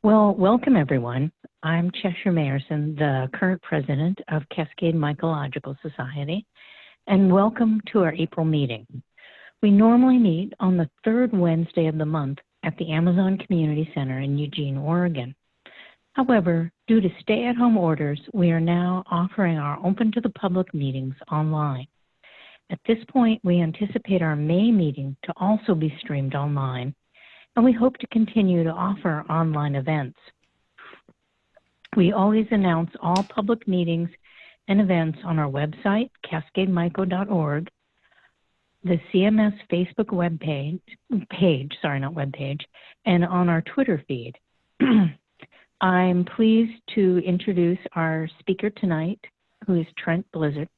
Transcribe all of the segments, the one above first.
Well, welcome everyone. I'm Cheshire Mayerson, the current president of Cascade Mycological Society, and welcome to our April meeting. We normally meet on the third Wednesday of the month at the Amazon Community Center in Eugene, Oregon. However, due to stay-at-home orders, we are now offering our open to the public meetings online. At this point, we anticipate our May meeting to also be streamed online, and we hope to continue to offer online events. We always announce all public meetings and events on our website, cascademyco.org, the CMS Facebook webpage, and on our Twitter feed. I'm pleased to introduce our speaker tonight, who is Trent Blizzard.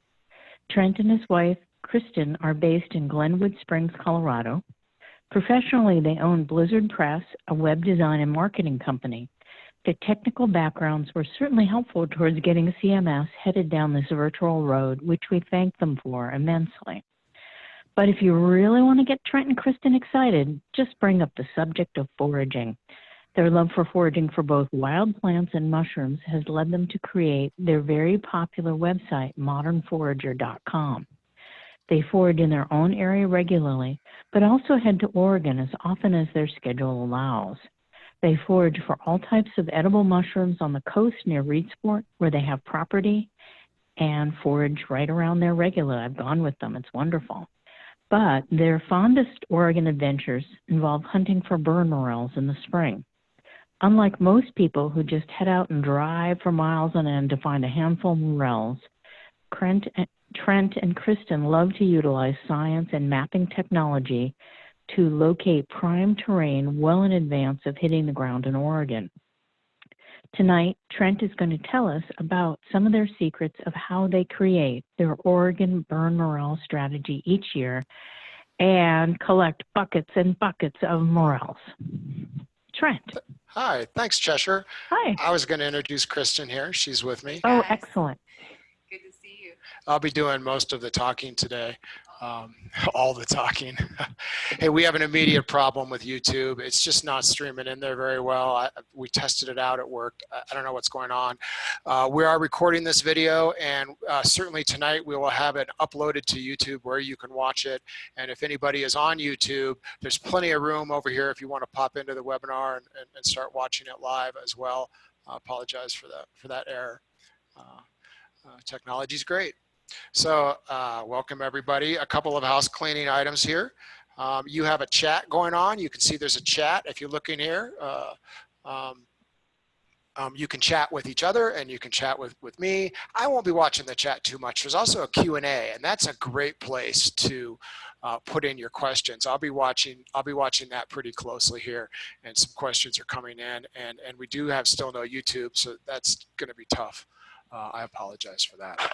Trent and his wife, Kristen, are based in Glenwood Springs, Colorado. Professionally, they own Blizzard Press, a web design and marketing company. Their technical backgrounds were certainly helpful towards getting CMS headed down this virtual road, which we thank them for immensely. But if you really want to get Trent and Kristen excited, just bring up the subject of foraging. Their love for foraging for both wild plants and mushrooms has led them to create their very popular website, modernforager.com. They forage in their own area regularly, but also head to Oregon as often as their schedule allows. They forage for all types of edible mushrooms on the coast near Reedsport, where they have property, and forage right around there regularly. I've gone with them. It's wonderful. But their fondest Oregon adventures involve hunting for burn morels in the spring. Unlike most people who just head out and drive for miles on end to find a handful of morels, Trent and Kristen love to utilize science and mapping technology to locate prime terrain well in advance of hitting the ground in Oregon. Tonight, Trent is going to tell us about some of their secrets of how they create their Oregon burn morel strategy each year and collect buckets and buckets of morels. Trent. Hi, thanks, Cheshire. Hi. I was going to introduce Kristen here. She's with me. Oh, excellent. Good to see you. I'll be doing most of the talking today, all the talking. Hey, we have an immediate problem with YouTube. It's just not streaming in there very well. We tested it out. It worked. I don't know what's going on. We are recording this video, and certainly tonight we will have it uploaded to YouTube where you can watch it. And if anybody is on YouTube, there's plenty of room over here if you want to pop into the webinar and start watching it live as well. I apologize for that error. Technology's great. So welcome everybody. A couple of house cleaning items here. You have a chat going on. You can see there's a chat. If you look in here, you can chat with each other and you can chat with me. I won't be watching the chat too much. There's also a Q&A, and that's a great place to put in your questions. I'll be watching that pretty closely here, and some questions are coming in, and we do have still no YouTube, so that's going to be tough. I apologize for that.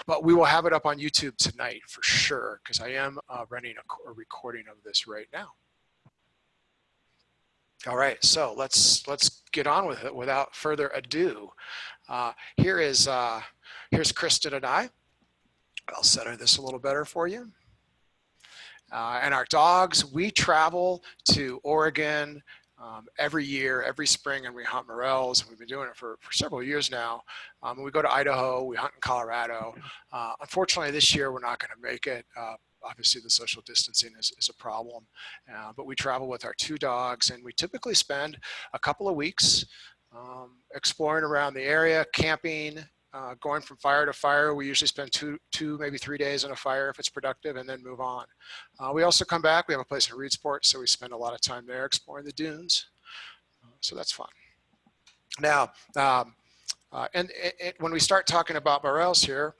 But we will have it up on YouTube tonight for sure, because I am running a recording of this right now. All right, so let's get on with it without further ado. Here's Kristen and I. I'll center this a little better for you. And our dogs, we travel to Oregon every year, every spring, and we hunt morels, and we've been doing it for several years now. We go to Idaho, we hunt in Colorado. Unfortunately, this year we're not going to make it. Obviously, the social distancing is a problem, but we travel with our two dogs, and we typically spend a couple of weeks exploring around the area, camping, going from fire to fire. We usually spend two, maybe 3 days on a fire if it's productive, and then move on. We also come back. We have a place in Reedsport, so we spend a lot of time there exploring the dunes. So that's fun. Now, when we start talking about morels here,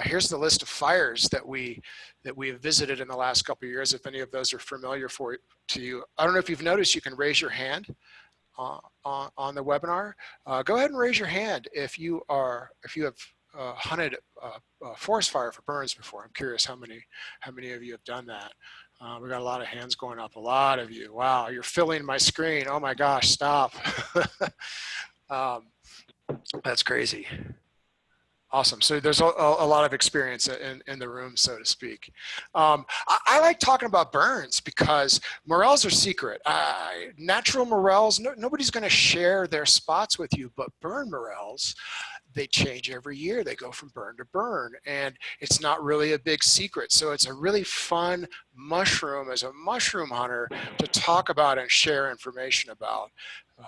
here's the list of fires that we have visited in the last couple of years. If any of those are familiar to you, I don't know if you've noticed. You can raise your hand on the webinar. Go ahead and raise your hand if you have hunted a forest fire for burns before. I'm curious how many of you have done that. We got a lot of hands going up. A lot of you. Wow, you're filling my screen. Oh my gosh, stop. That's crazy. Awesome. So there's a lot of experience in the room, so to speak. I like talking about burns because morels are secret. Natural morels, nobody's going to share their spots with you, but burn morels, they change every year. They go from burn to burn, and it's not really a big secret. So it's a really fun mushroom as a mushroom hunter to talk about and share information about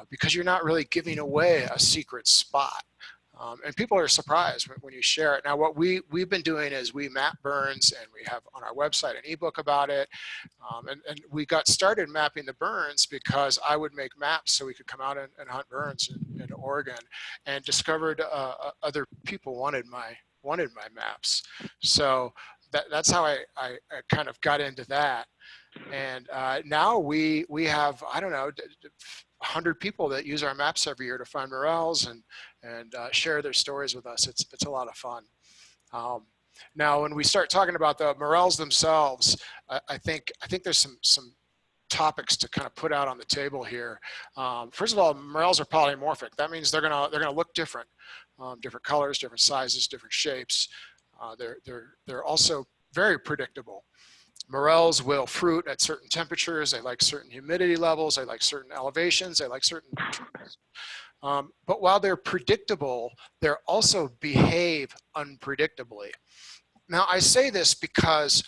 because you're not really giving away a secret spot. And people are surprised when you share it. Now, what we've been doing is we map burns, and we have on our website an ebook about it. And we got started mapping the burns because I would make maps so we could come out and hunt burns in Oregon, and discovered other people wanted my maps. So that's how I kind of got into that. And now we have, I don't know, 100 people that use our maps every year to find morels and share their stories with us. It's a lot of fun. Now, when we start talking about the morels themselves, I think there's some topics to kind of put out on the table here. First of all, morels are polymorphic. That means they're gonna look different, different colors, different sizes, different shapes. They're also very predictable. Morels will fruit at certain temperatures. They like certain humidity levels. They like certain elevations. They like certain trees. But while they're predictable, they also behave unpredictably. Now, I say this because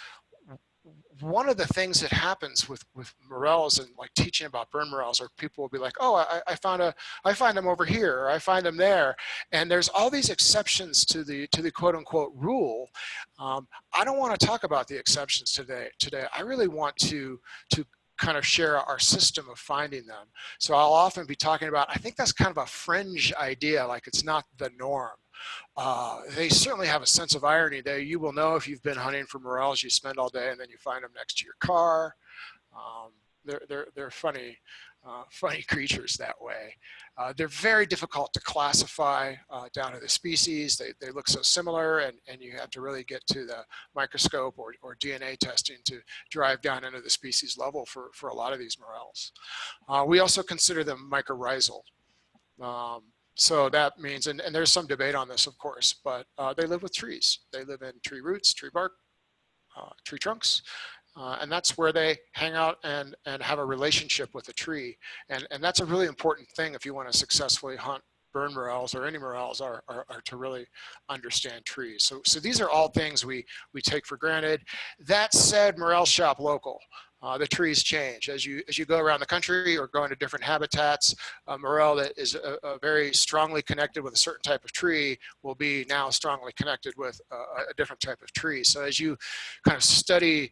one of the things that happens with morels and like teaching about burn morels, or people will be like, oh, I find them over here, or I find them there. And there's all these exceptions to the quote unquote rule. I don't want to talk about the exceptions today. I really want to kind of share our system of finding them. So I'll often be talking about, I think that's kind of a fringe idea, like it's not the norm. They certainly have a sense of irony there. You will know if you've been hunting for morels, you spend all day and then you find them next to your car. They're funny, funny creatures that way. They're very difficult to classify down to the species. They look so similar, and you have to really get to the microscope or DNA testing to drive down into the species level for a lot of these morels. We also consider them mycorrhizal. So that means, and there's some debate on this, of course, but they live with trees. They live in tree roots, tree bark, tree trunks, and that's where they hang out and have a relationship with the tree. And that's a really important thing if you want to successfully hunt burn morels or any morels, are to really understand trees. So these are all things we take for granted. That said, morels shop local. The trees change as you go around the country or go into different habitats. A morel that is a very strongly connected with a certain type of tree will be now strongly connected with a different type of tree. So as you kind of study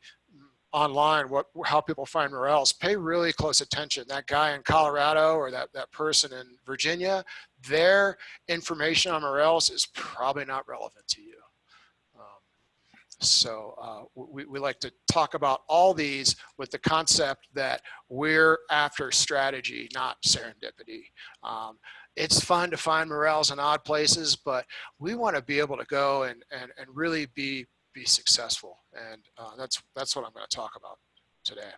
online how people find morels, pay really close attention. That guy in Colorado or that person in Virginia, their information on morels is probably not relevant to you. So we like to talk about all these with the concept that we're after strategy, not serendipity. It's fun to find morels in odd places, but we want to be able to go and really be successful. And that's what I'm going to talk about today.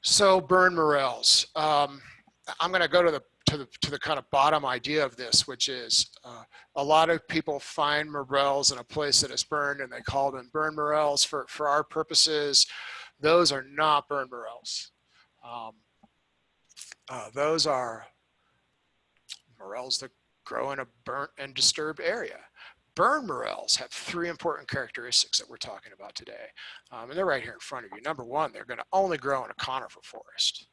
So burn morels. I'm going to go to the kind of bottom idea of this, which is a lot of people find morels in a place that is burned and they call them burn morels. For our purposes, those are not burn morels. Those are morels that grow in a burnt and disturbed area. Burn morels have three important characteristics that we're talking about today. And they're right here in front of you. Number one, they're going to only grow in a conifer forest.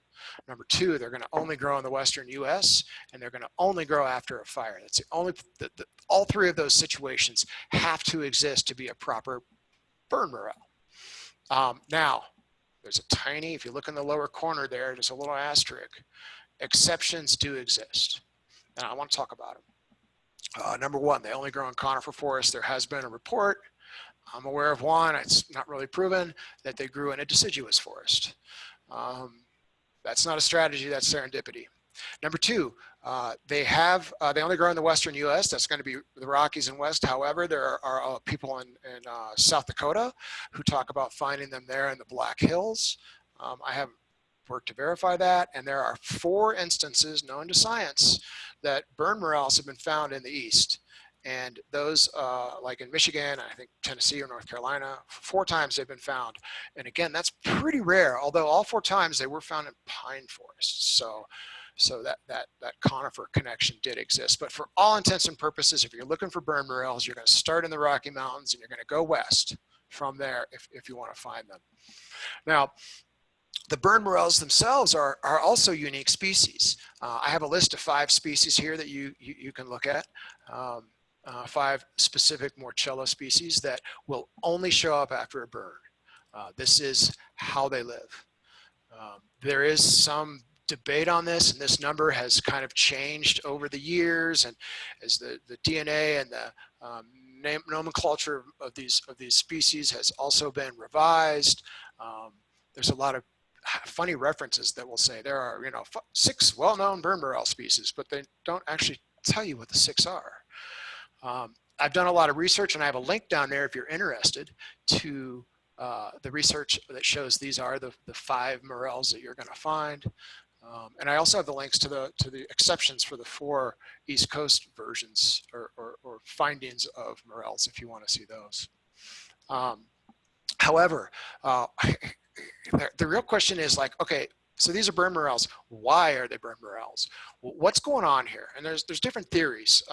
Number two, they're going to only grow in the western U.S., and they're going to only grow after a fire. That's the only, all three of those situations have to exist to be a proper burn morel. Now, there's a tiny, if you look in the lower corner there, there's a little asterisk. Exceptions do exist, and I want to talk about them. Number one, they only grow in conifer forests. There has been a report, I'm aware of one, it's not really proven, that they grew in a deciduous forest. That's not a strategy, that's serendipity. Number two, they only grow in the western U.S. That's going to be the Rockies and West. However, there are people in South Dakota who talk about finding them there in the Black Hills. I haven't worked to verify that, and there are 4 instances known to science that burn morels have been found in the East. And those, like in Michigan, I think Tennessee or North Carolina, 4 times they've been found. And again, that's pretty rare, although all 4 times they were found in pine forests. So that conifer connection did exist. But for all intents and purposes, if you're looking for burn morels, you're going to start in the Rocky Mountains and you're going to go west from there if you want to find them. Now, the burn morels themselves are also unique species. I have a list of 5 species here that you can look at. 5 specific Morchella species that will only show up after a burn. This is how they live. There is some debate on this, and this number has kind of changed over the years, and as the DNA and the nomenclature of these species has also been revised. There's a lot of funny references that will say there are 6 well-known burn morel species, but they don't actually tell you what the 6 are. I've done a lot of research, and I have a link down there if you're interested to the research that shows these are the 5 morels that you're going to find. And I also have the links to the exceptions for the 4 East Coast versions or findings of morels if you want to see those. However, the real question is like, okay, so these are burn morels. Why are they burn morels? What's going on here? And there's different theories.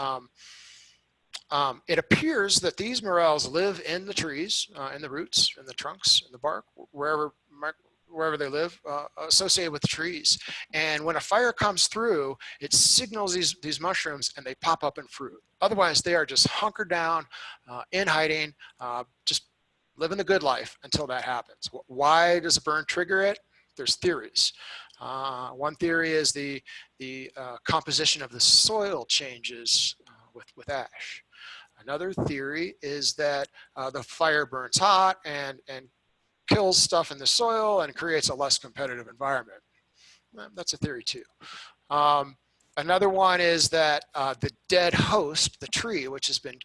It appears that these morels live in the trees, in the roots, in the trunks, in the bark, wherever they live, associated with the trees. And when a fire comes through, it signals these mushrooms and they pop up in fruit. Otherwise, they are just hunkered down, in hiding, just living the good life until that happens. Why does a burn trigger it? There's theories. One theory is the composition of the soil changes with ash. Another theory is that the fire burns hot and kills stuff in the soil and creates a less competitive environment. That's a theory too. Another one is that the dead host, the tree, which has been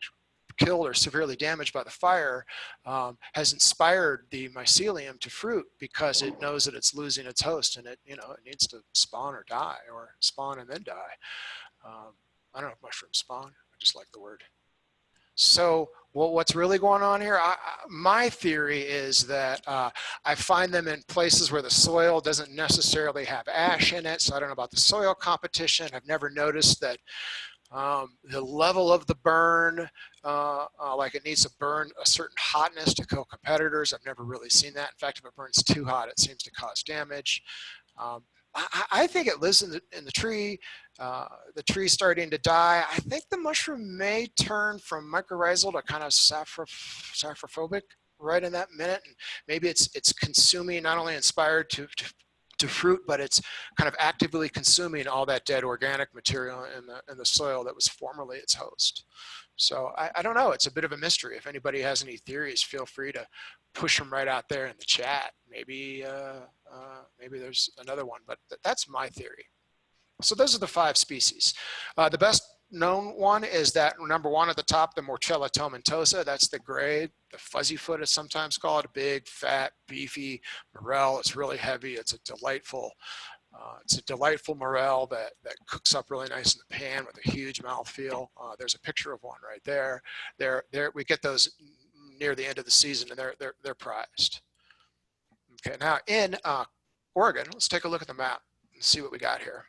killed or severely damaged by the fire, has inspired the mycelium to fruit because it knows that it's losing its host and it needs to spawn or die, or spawn and then die. I don't know if mushrooms spawn. I just like the word. So what's really going on here? My theory is that I find them in places where the soil doesn't necessarily have ash in it, so I don't know about the soil competition. I've never noticed that the level of the burn, like it needs to burn a certain hotness to kill competitors. I've never really seen that. In fact, if it burns too hot, it seems to cause damage. I think it lives in the tree. The tree starting to die. I think the mushroom may turn from mycorrhizal to kind of saprophobic right in that minute. And maybe it's consuming, not only inspired to fruit, but it's kind of actively consuming all that dead organic material in the soil that was formerly its host. So I don't know. It's a bit of a mystery. If anybody has any theories, feel free to push them right out there in the chat. Maybe there's another one, but that's my theory. So those are the 5 species. The best known one is that number 1 at the top, the Morchella tomentosa. That's the gray, the fuzzy foot is sometimes called, a big, fat, beefy morel. It's really heavy. It's a delightful morel that cooks up really nice in the pan with a huge mouthfeel. There's a picture of one right there. We get those near the end of the season, and they're prized. Okay, now in Oregon, let's take a look at the map and see what we got here.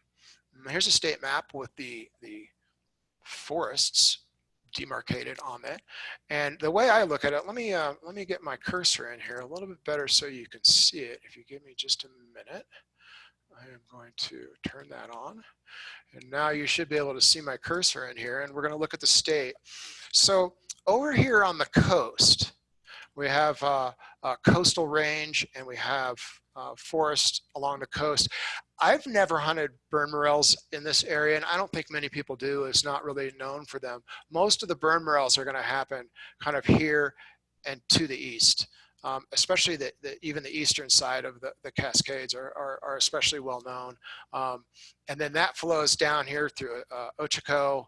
Here's a state map with the forests demarcated on it. And the way I look at it, let me get my cursor in here a little bit better so you can see it. If you give me just a minute, I am going to turn that on. And now you should be able to see my cursor in here, and we're going to look at the state. So over here on the coast, we have a coastal range, and we have forest along the coast. I've never hunted burn morels in this area, and I don't think many people do. It's not really known for them. Most of the burn morels are going to happen kind of here and to the east, especially even the eastern side of the Cascades are especially well known. And then that flows down here through Ochoco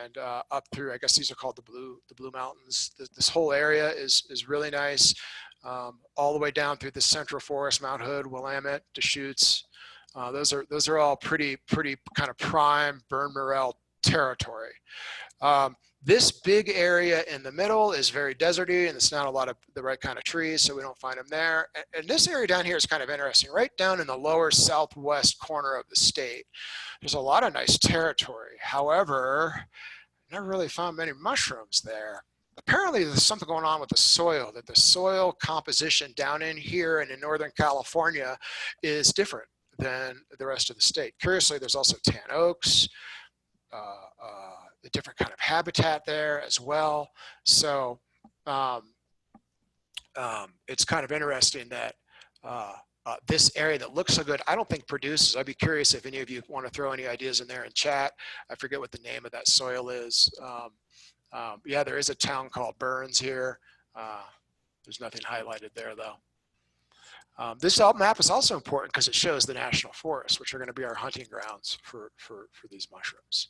and up through, I guess these are called the Blue Mountains. This whole area is really nice, all the way down through the Central Forest, Mount Hood, Willamette, Deschutes. Those are all pretty kind of prime burn morel territory. This big area in the middle is very deserty, and it's not a lot of the right kind of trees, so we don't find them there. And this area down here is kind of interesting. Right down in the lower southwest corner of the state, there's a lot of nice territory. However, never really found many mushrooms there. Apparently there's something going on with the soil, that the soil composition down in here and in Northern California is different than the rest of the state. Curiously, there's also tan oaks, a different kind of habitat there as well. So it's kind of interesting that this area that looks so good, I don't think produces. I'd be curious if any of you want to throw any ideas in there in chat. I forget what the name of that soil is. Yeah, there is a town called Burns here. There's nothing highlighted there though. This map is also important because it shows the national forests, which are going to be our hunting grounds for these mushrooms.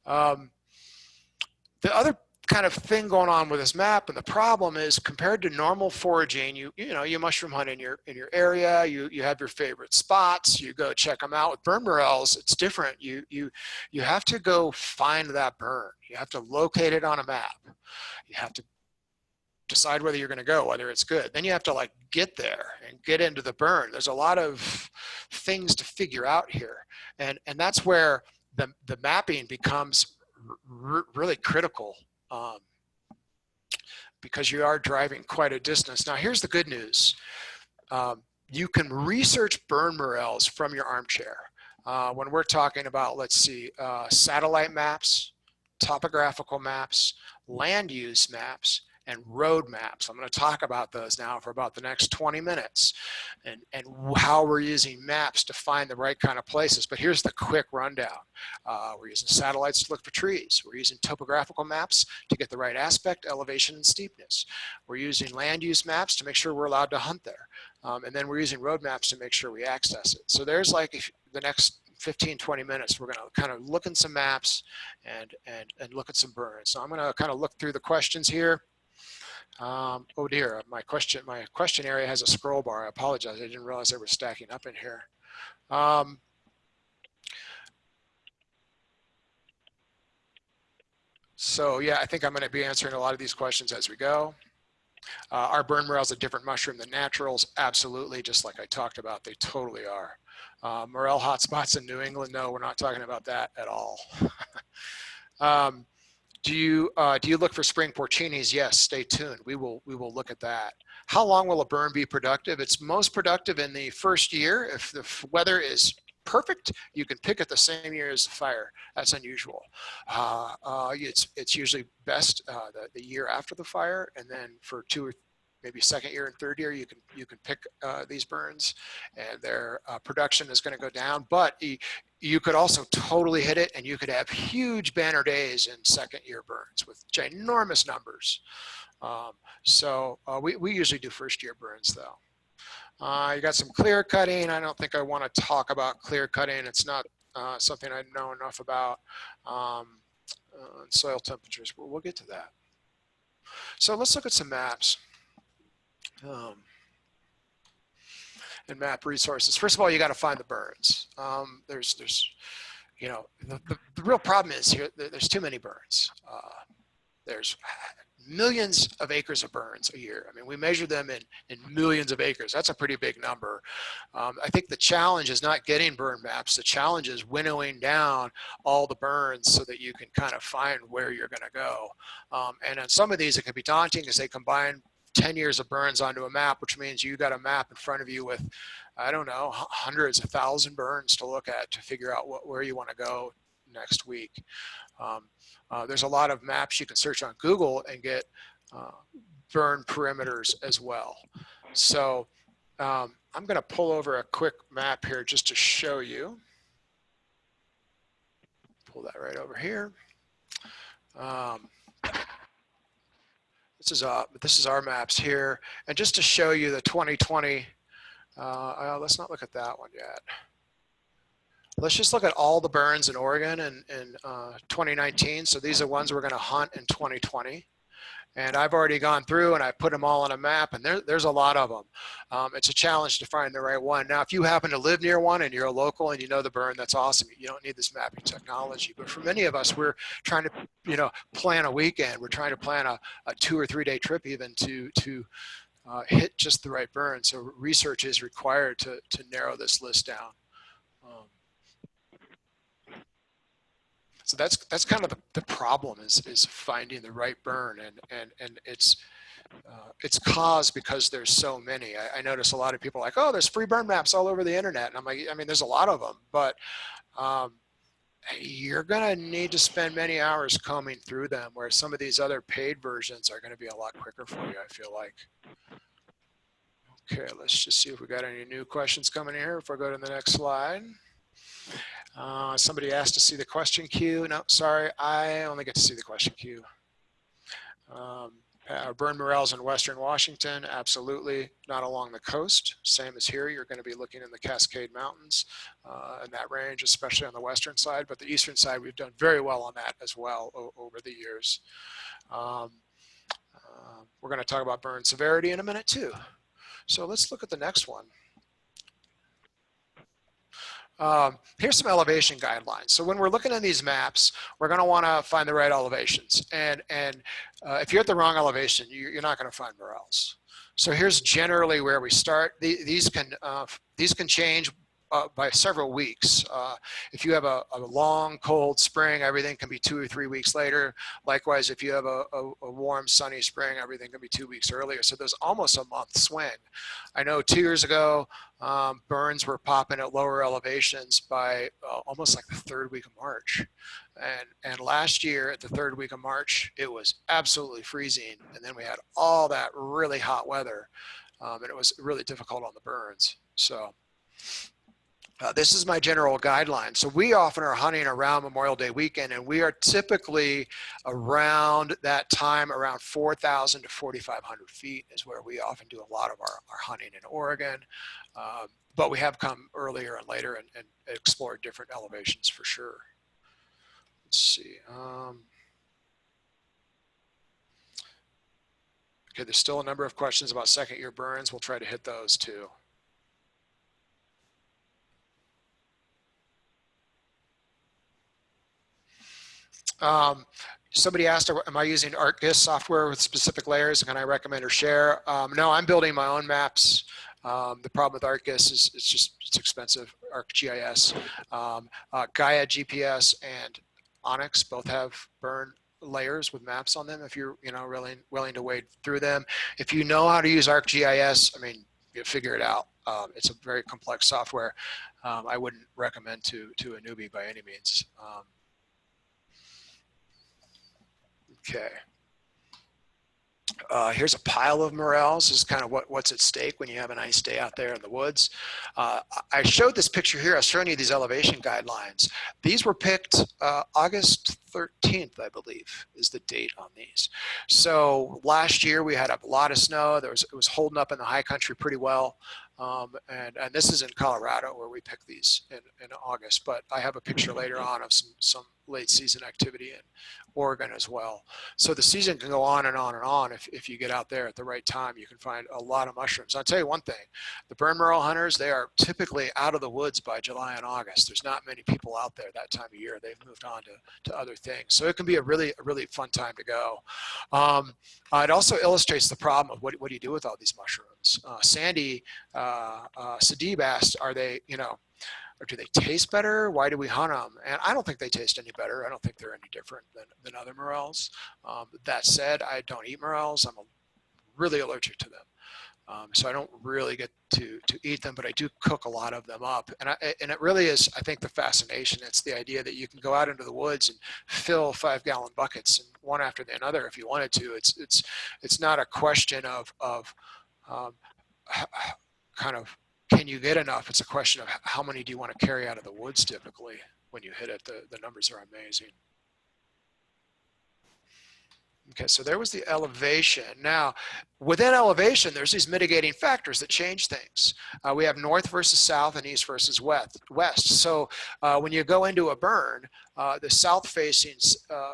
The other kind of thing going on with this map, and the problem is, compared to normal foraging, you mushroom hunt in your area, you have your favorite spots, you go check them out. With burn morels, it's different. You have to go find that burn. You have to locate it on a map. You have to decide whether you're going to go, whether it's good. Then you have to like get there and get into the burn. There's a lot of things to figure out here, and that's where the mapping becomes really critical. Because you are driving quite a distance. Now here's the good news. You can research burn morels from your armchair. When we're talking about, let's see, satellite maps, topographical maps, land use maps, and road maps. I'm going to talk about those now for about the next 20 minutes and how we're using maps to find the right kind of places. But here's the quick rundown. We're using satellites to look for trees. We're using topographical maps to get the right aspect, elevation, and steepness. We're using land use maps to make sure we're allowed to hunt there. And then we're using road maps to make sure we access it. So there's like the next 15, 20 minutes, we're going to kind of look in some maps and look at some burns. So I'm going to kind of look through the questions here. Oh dear, my question area has a scroll bar. I apologize. I didn't realize they were stacking up in here. So yeah, I think I'm going to be answering a lot of these questions as we go. Are burn morels a different mushroom than naturals? Absolutely, just like I talked about, they totally are. Morel hotspots in New England? No, we're not talking about that at all. Do you look for spring porcinis? Yes, stay tuned. We will look at that. How long will a burn be productive? It's most productive in the first year. If the weather is perfect, you can pick it the same year as the fire. That's unusual. It's usually best the year after the fire, and then for maybe second year and third year, you can pick these burns, and their production is going to go down. But you could also totally hit it, and you could have huge banner days in second year burns with ginormous numbers. So we usually do first year burns though. You got some clear cutting. I don't think I want to talk about clear cutting. It's not something I know enough about. Soil temperatures, but we'll get to that. So let's look at some maps. And map resources. First of all, you got to find the burns. There's the real problem is here. There's too many burns. There's millions of acres of burns a year. I mean, we measure them in millions of acres. That's a pretty big number. I think the challenge is not getting burn maps. The challenge is winnowing down all the burns so that you can kind of find where you're going to go. And on some of these, it can be daunting because they combine 10 years of burns onto a map, which means you got a map in front of you with, I don't know, hundreds of thousand burns to look at to figure out where you want to go next week. There's a lot of maps you can search on Google and get burn perimeters as well. So I'm going to pull over a quick map here just to show you. Pull that right over here. This is our maps here, and just to show you the 2020. Let's not look at that one yet. Let's just look at all the burns in Oregon in 2019. So these are ones we're going to hunt in 2020, And I've already gone through and I put them all on a map, and there's a lot of them. It's a challenge to find the right one. Now, if you happen to live near one and you're a local and you know the burn, that's awesome. You don't need this mapping technology. But for many of us, we're trying to, plan a weekend. We're trying to plan a 2 or 3 day trip even to hit just the right burn. So research is required to narrow this list down. So that's kind of the problem is finding the right burn, and it's caused because there's so many. I notice a lot of people are like, oh, there's free burn maps all over the internet, and I'm like, I mean, there's a lot of them, but you're gonna need to spend many hours combing through them, where some of these other paid versions are gonna be a lot quicker for you, I feel like. Okay, let's just see if we got any new questions coming here before I go to the next slide. Somebody asked to see the question queue. No, sorry, I only get to see the question queue. Burn morels in Western Washington, absolutely not along the coast. Same as here, you're going to be looking in the Cascade Mountains in that range, especially on the western side. But the eastern side, we've done very well on that as well over the years. We're going to talk about burn severity in a minute too. So let's look at the next one. Here's some elevation guidelines. So when we're looking at these maps, we're going to want to find the right elevations. And if you're at the wrong elevation, you're not going to find morels. So here's generally where we start. These can change by several weeks. If you have a long, cold spring, everything can be 2 or 3 weeks later. Likewise, if you have a warm, sunny spring, everything can be 2 weeks earlier. So there's almost a month swing. I know 2 years ago, burns were popping at lower elevations by almost like the 3rd week of March. And last year at the 3rd week of March, it was absolutely freezing. And then we had all that really hot weather. And it was really difficult on the burns. So this is my general guideline. So we often are hunting around Memorial Day weekend, and we are typically around that time, around 4,000 to 4,500 feet is where we often do a lot of our hunting in Oregon. But we have come earlier and later and explored different elevations for sure. Let's see. Okay, there's still a number of questions about second year burns. We'll try to hit those too. Somebody asked, am I using ArcGIS software with specific layers? Can I recommend or share? No, I'm building my own maps. The problem with ArcGIS is it's expensive. ArcGIS, Gaia GPS, and Onyx both have burn layers with maps on them. If you're really willing to wade through them, if you know how to use ArcGIS, I mean, you figure it out. It's a very complex software. I wouldn't recommend to a newbie by any means. Okay. Here's a pile of morels. This is kind of what's at stake when you have a nice day out there in the woods. I showed this picture here. I was showing you these elevation guidelines. These were picked August 13th, I believe, is the date on these. So last year we had a lot of snow. It was holding up in the high country pretty well. And this is in Colorado where we picked these in August, but I have a picture later on of some late season activity in Oregon as well. So the season can go on and on and on. If you get out there at the right time, you can find a lot of mushrooms. I'll tell you one thing, the burn morel hunters, they are typically out of the woods by July and August. There's not many people out there that time of year. They've moved on to other things. So it can be a really fun time to go. It also illustrates the problem of what do you do with all these mushrooms? Sandy Sadib asked, are they, or do they taste better? Why do we hunt them? And I don't think they taste any better. I don't think they're any different than other morels. That said, I don't eat morels. I'm really allergic to them. So I don't really get to eat them, but I do cook a lot of them up. And it really is, I think, the fascination. It's the idea that you can go out into the woods and fill 5-gallon buckets and one after the other if you wanted to. It's not a question of kind of, can you get enough? It's a question of how many do you want to carry out of the woods typically when you hit it. The numbers are amazing. Okay, so there was the elevation. Now, within elevation, there's these mitigating factors that change things. We have north versus south and east versus west. So when you go into a burn, the south-facing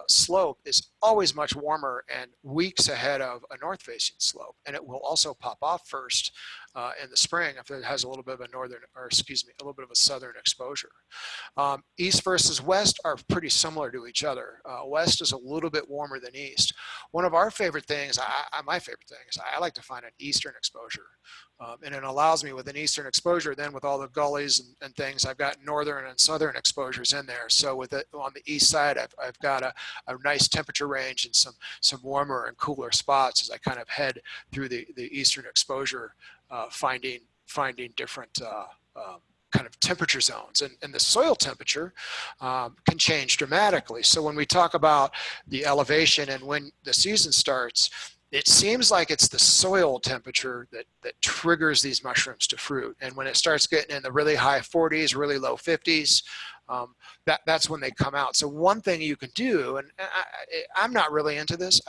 slope is always much warmer and weeks ahead of a north-facing slope. And it will also pop off first in the spring if it has a little bit of a northern, or excuse me, a little bit of a southern exposure. East versus west are pretty similar to each other. West is a little bit warmer than east. One of our favorite things, my favorite thing, is I like to find an eastern exposure. And it allows me with an eastern exposure, then with all the gullies and things, I've got northern and southern exposures in there. So with it on the east side, I've got a nice temperature range and some warmer and cooler spots as I kind of head through the eastern exposure, finding different kind of temperature zones, and the soil temperature can change dramatically. So when we talk about the elevation and when the season starts, it seems like it's the soil temperature that triggers these mushrooms to fruit. And when it starts getting in the really high 40s, really low 50s, that's when they come out. So one thing you can do, and I'm not really into this,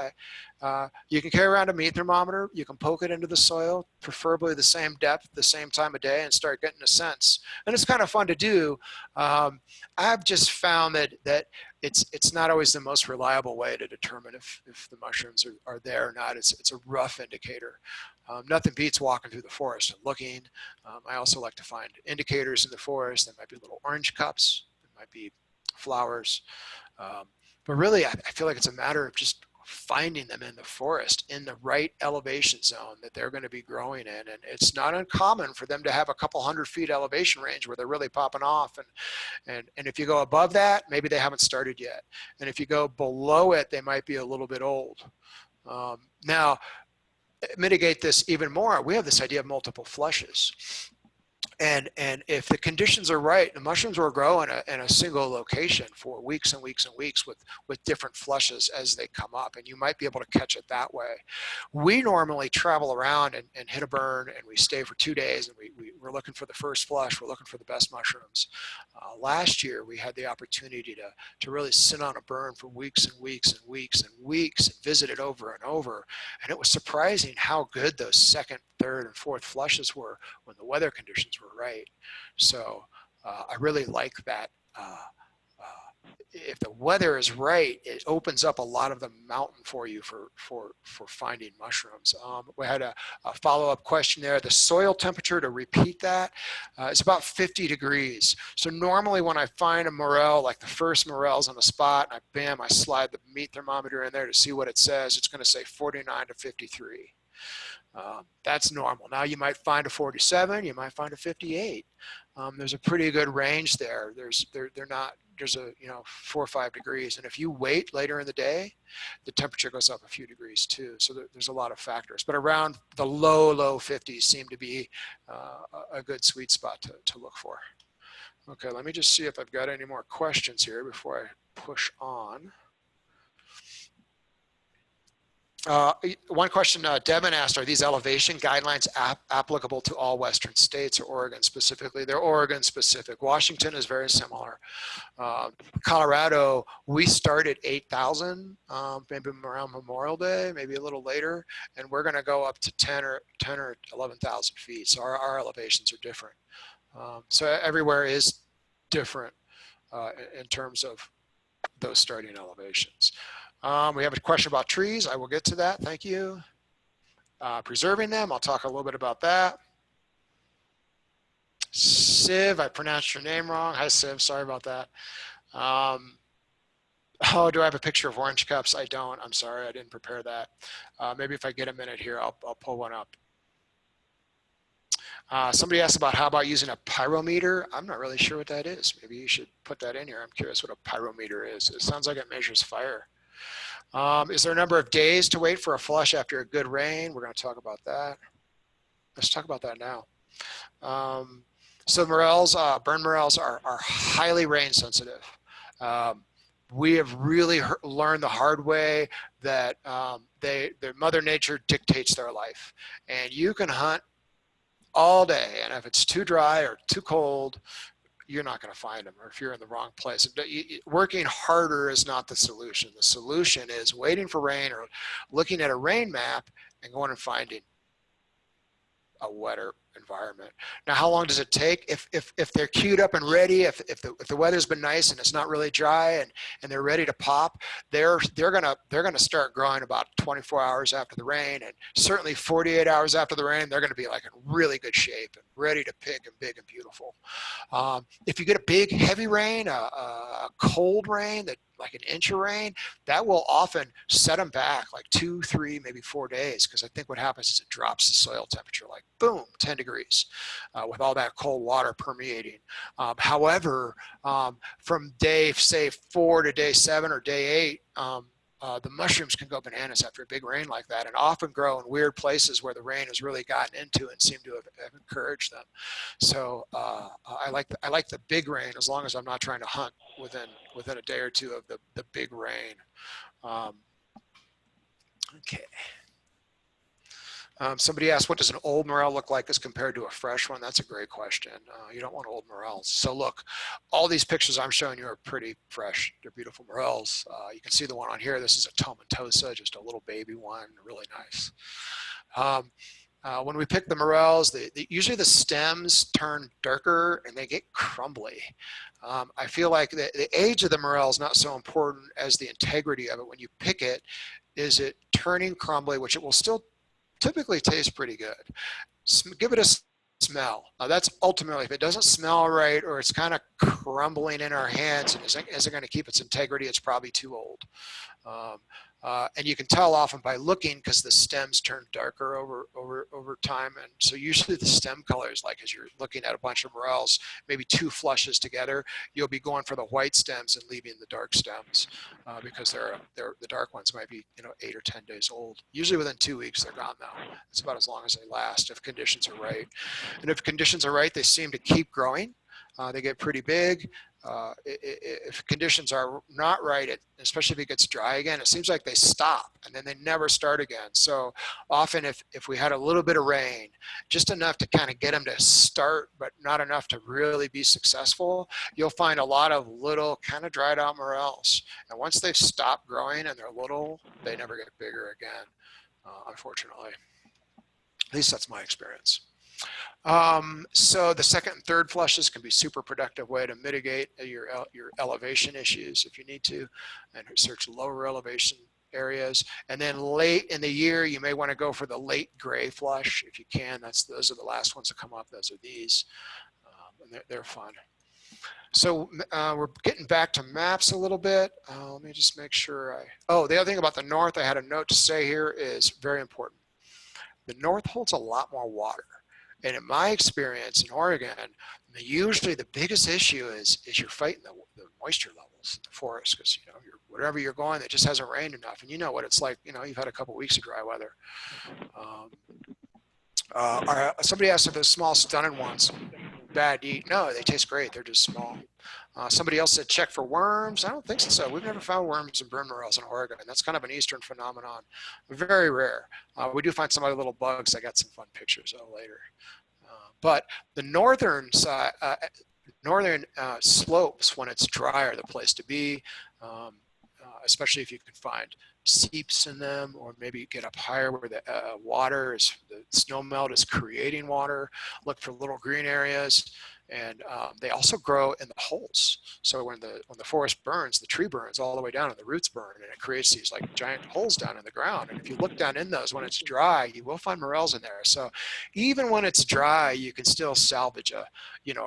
you can carry around a meat thermometer, you can poke it into the soil, preferably the same depth, the same time of day, and start getting a sense. And it's kind of fun to do. I've just found that it's not always the most reliable way to determine if the mushrooms are there or not. It's a rough indicator. Nothing beats walking through the forest and looking. I also like to find indicators in the forest. There might be little orange cups, there might be flowers. But really, I feel like it's a matter of just finding them in the forest in the right elevation zone that they're going to be growing in. And it's not uncommon for them to have a couple 100 feet elevation range where they're really popping off. And if you go above that, maybe they haven't started yet. And if you go below it, they might be a little bit old. Now, mitigate this even more, we have this idea of multiple flushes. And if the conditions are right, the mushrooms will grow in a single location for weeks and weeks and weeks with different flushes as they come up, and you might be able to catch it that way. We normally travel around and hit a burn, and we stay for 2 days, and we're looking for the first flush, we're looking for the best mushrooms. Last year, we had the opportunity to really sit on a burn for weeks and weeks and weeks and weeks and visit it over and over, and it was surprising how good those second, third, and fourth flushes were when the weather conditions were right. So I really like that. If the weather is right, it opens up a lot of the mountain for you for finding mushrooms. We had a follow-up question there. The soil temperature, to repeat that, is about 50 degrees. So normally when I find a morel, like the first morels on the spot, and I slide the meat thermometer in there to see what it says, it's going to say 49 to 53. That's normal. Now you might find a 47, you might find a 58. There's a pretty good range there. There's a 4 or 5 degrees, and if you wait later in the day, the temperature goes up a few degrees too. So there's a lot of factors, but around the low 50s seem to be a good sweet spot to look for. Okay, let me just see if I've got any more questions here before I push on. One question Devin asked, are these elevation guidelines applicable to all Western states or Oregon specifically? They're Oregon specific. Washington is very similar. Colorado, we start at 8,000, maybe around Memorial Day, maybe a little later, and we're going to go up to 10 or 11,000 feet. So our elevations are different. So everywhere is different in terms of those starting elevations. We have a question about trees. I will get to that. Thank you. Preserving them. I'll talk a little bit about that. Siv, I pronounced your name wrong. Hi, Siv. Sorry about that. Oh, do I have a picture of orange cups? I don't. I'm sorry. I didn't prepare that. Maybe if I get a minute here, I'll pull one up. Somebody asked about how about using a pyrometer. I'm not really sure what that is. Maybe you should put that in here. I'm curious what a pyrometer is. It sounds like it measures fire. Is there a number of days to wait for a flush after a good rain? We're going to talk about that. Let's talk about that now. So morels, burn morels are highly rain sensitive. We have really learned the hard way that their Mother Nature dictates their life. And you can hunt all day, and if it's too dry or too cold, you're not going to find them, or if you're in the wrong place. Working harder is not the solution. The solution is waiting for rain or looking at a rain map and going and finding a wetter environment. Now, how long does it take? If they're queued up and ready, if the weather's been nice and it's not really dry and they're ready to pop, they're gonna start growing about 24 hours after the rain, and certainly 48 hours after the rain, they're gonna be like in really good shape and ready to pick and big and beautiful. If you get a big heavy rain, a cold rain, that like an inch of rain, that will often set them back like 2, 3, maybe 4 days, because I think what happens is it drops the soil temperature like boom, 10 degrees with all that cold water permeating. However, from day, say, 4 to day 7 or day 8, the mushrooms can go bananas after a big rain like that, and often grow in weird places where the rain has really gotten into and seem to have encouraged them. So I like the big rain, as long as I'm not trying to hunt within a day or two of the big rain. Okay. Somebody asked, what does an old morel look like as compared to a fresh one? That's a great question. You don't want old morels. So look, all these pictures I'm showing you are pretty fresh. They're beautiful morels. You can see the one on here. This is a tomentosa, just a little baby one, really nice. When we pick the morels, usually the stems turn darker and they get crumbly. I feel like the age of the morel is not so important as the integrity of it. When you pick it, is it turning crumbly, which it will still typically taste pretty good. Give it a smell. Now that's ultimately, if it doesn't smell right or it's kind of crumbling in our hands and isn't going to keep its integrity, it's probably too old. And you can tell often by looking, because the stems turn darker over time. And so usually the stem colors, like as you're looking at a bunch of morels, maybe 2 flushes together, you'll be going for the white stems and leaving the dark stems because the dark ones might be 8 or 10 days old. Usually within 2 weeks they're gone though. It's about as long as they last if conditions are right. And if conditions are right, they seem to keep growing. They get pretty big. If conditions are not right, especially if it gets dry again, it seems like they stop and then they never start again. So often if we had a little bit of rain, just enough to kind of get them to start, but not enough to really be successful, you'll find a lot of little kind of dried out morels. And once they've stopped growing and they're little, they never get bigger again, unfortunately. At least that's my experience. So the second and third flushes can be super productive way to mitigate your elevation issues if you need to, and search lower elevation areas. And then late in the year, you may want to go for the late gray flush if you can. Those are the last ones that come up. Those are these, and they're fun. So we're getting back to maps a little bit. Let me just make sure the other thing about the north I had a note to say here is very important. The north holds a lot more water. And in my experience in Oregon, usually the biggest issue is you're fighting the moisture levels in the forest, because wherever you're going, it just hasn't rained enough. And you know what it's like. You've had a couple weeks of dry weather. Somebody asked if the small stunted ones bad to eat. No, they taste great. They're just small. Somebody else said check for worms. I don't think so. We've never found worms in burn morels in Oregon. That's kind of an eastern phenomenon. Very rare. We do find some other little bugs. I got some fun pictures of later. But the northern side, northern slopes, when it's dry, are the place to be, especially if you can find seeps in them, or maybe get up higher where the the snow melt is creating water. Look for little green areas. And they also grow in the holes. So when the forest burns, the tree burns all the way down and the roots burn, and it creates these like giant holes down in the ground. And if you look down in those when it's dry, you will find morels in there. So even when it's dry, you can still salvage a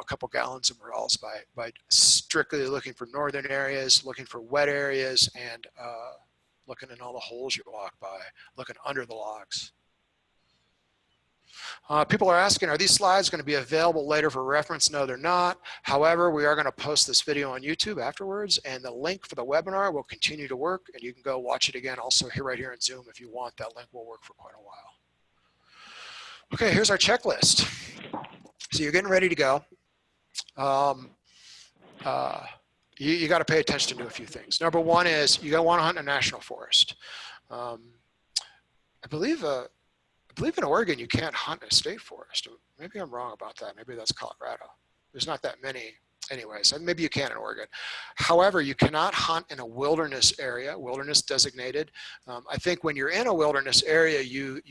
couple gallons of morels by strictly looking for northern areas, looking for wet areas, and looking in all the holes you walk by, looking under the logs. People are asking, are these slides going to be available later for reference? No, they're not. However, we are going to post this video on YouTube afterwards, and the link for the webinar will continue to work, and you can go watch it again also right here in Zoom if you want. That link will work for quite a while. Okay, here's our checklist. So you're getting ready to go. You got to pay attention to a few things. Number one is you want to hunt in a national forest. I believe in Oregon you can't hunt in a state forest. Maybe I'm wrong about that. Maybe that's Colorado. There's not that many anyways, and maybe you can in Oregon. However, you cannot hunt in a wilderness area, wilderness designated. I think when you're in a wilderness area, you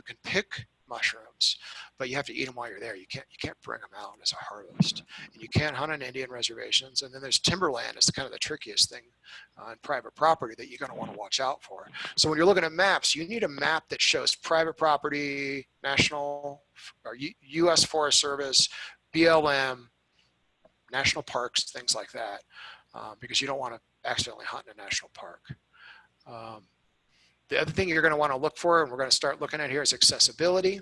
can pick mushrooms, but you have to eat them while you're there. You can't bring them out as a harvest, and you can't hunt on Indian reservations. And then there's timberland. It's kind of the trickiest thing on private property that you're going to want to watch out for. So when you're looking at maps, you need a map that shows private property, national or U.S. Forest Service, BLM, national parks, things like that, because you don't want to accidentally hunt in a national park. The other thing you're going to want to look for, and we're going to start looking at here, is accessibility.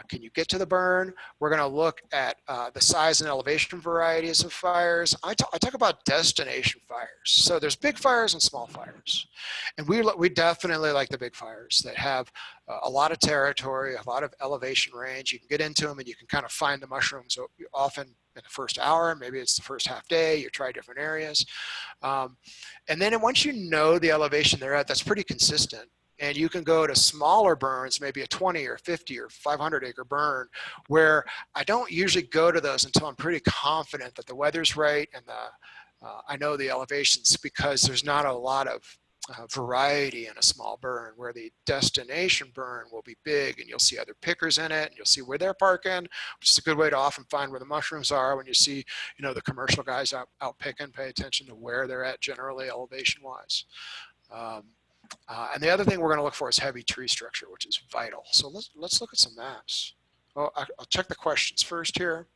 Can you get to the burn? We're going to look at the size and elevation varieties of fires. I talk about destination fires. So there's big fires and small fires. And we definitely like the big fires that have a lot of territory, a lot of elevation range. You can get into them and you can kind of find the mushrooms often in the first hour. Maybe it's the first half day. You try different areas. And then once you know the elevation they're at, that's pretty consistent. And you can go to smaller burns, maybe a 20 or 50 or 500 acre burn, where I don't usually go to those until I'm pretty confident that the weather's right and I know the elevations, because there's not a lot of variety in a small burn, where the destination burn will be big and you'll see other pickers in it and you'll see where they're parking, which is a good way to often find where the mushrooms are. When you see, the commercial guys out picking, pay attention to where they're at generally elevation wise. And the other thing we're going to look for is heavy tree structure, which is vital. So let's look at some maps. Well, I'll check the questions first here.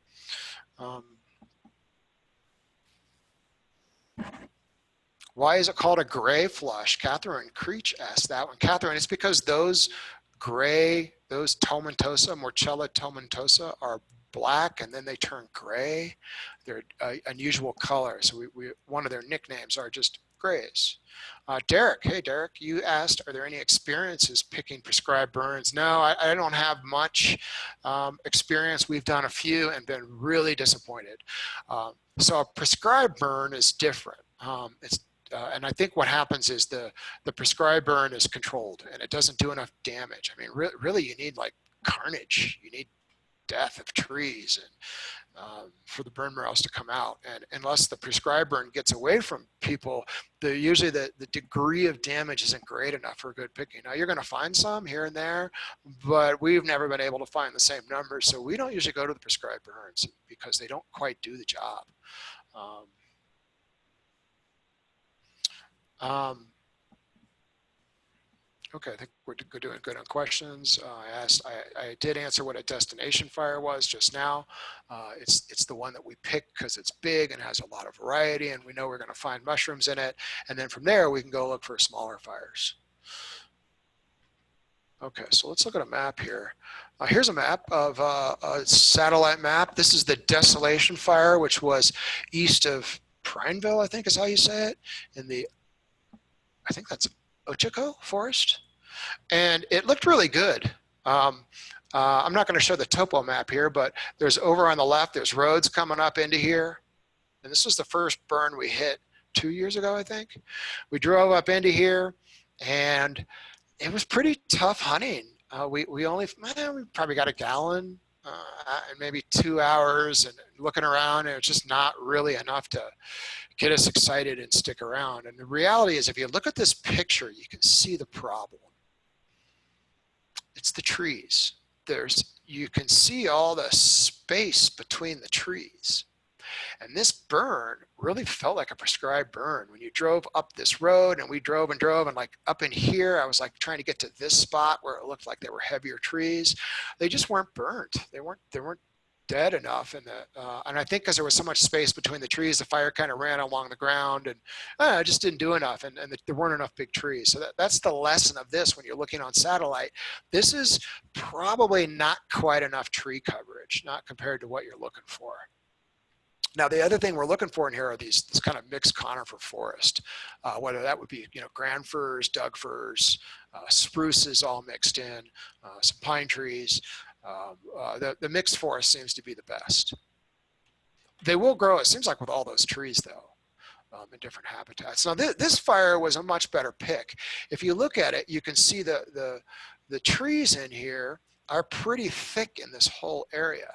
Why is it called a gray flush? Catherine Creech asked that one. Catherine, it's because those tomentosa, Morchella tomentosa, are black and then they turn gray. They're unusual color. So one of their nicknames are just grays. Derek, hey Derek, you asked, are there any experiences picking prescribed burns? No, I don't have much experience. We've done a few and been really disappointed. So a prescribed burn is different. And I think what happens is the prescribed burn is controlled and it doesn't do enough damage. I mean, really you need like carnage. You need death of trees and for the burn morels to come out. And unless the prescribed burn gets away from people, usually the degree of damage isn't great enough for good picking. Now you're going to find some here and there, but we've never been able to find the same numbers. So we don't usually go to the prescribed burns because they don't quite do the job. Okay, I think we're doing good on questions. I did answer what a destination fire was just now. It's the one that we pick because it's big and has a lot of variety and we know we're going to find mushrooms in it. And then from there, we can go look for smaller fires. Okay, so let's look at a map here. Here's a map of a satellite map. This is the Desolation Fire, which was east of Prineville, I think is how you say it, in the, I think that's Ochico Forest, and it looked really good. I'm not going to show the topo map here, but there's over on the left, there's roads coming up into here. And this was the first burn we hit 2 years ago, I think. We drove up into here and it was pretty tough hunting. We probably got a gallon and maybe 2 hours and looking around, and it was just not really enough to get us excited and stick around. And the reality is, if you look at this picture, you can see the problem. It's the trees. You can see all the space between the trees. And this burn really felt like a prescribed burn. When you drove up this road and we drove and like up in here, I was like trying to get to this spot where it looked like there were heavier trees. They just weren't burnt. They weren't dead enough. And I think because there was so much space between the trees, the fire kind of ran along the ground and it just didn't do enough. And there weren't enough big trees. So that's the lesson of this when you're looking on satellite. This is probably not quite enough tree coverage, not compared to what you're looking for. Now, the other thing we're looking for in here are this kind of mixed conifer forest, whether that would be, grand firs, Doug firs, spruces all mixed in, some pine trees. The mixed forest seems to be the best. They will grow, it seems like, with all those trees, though, in different habitats. Now, this fire was a much better pick. If you look at it, you can see the trees in here are pretty thick in this whole area.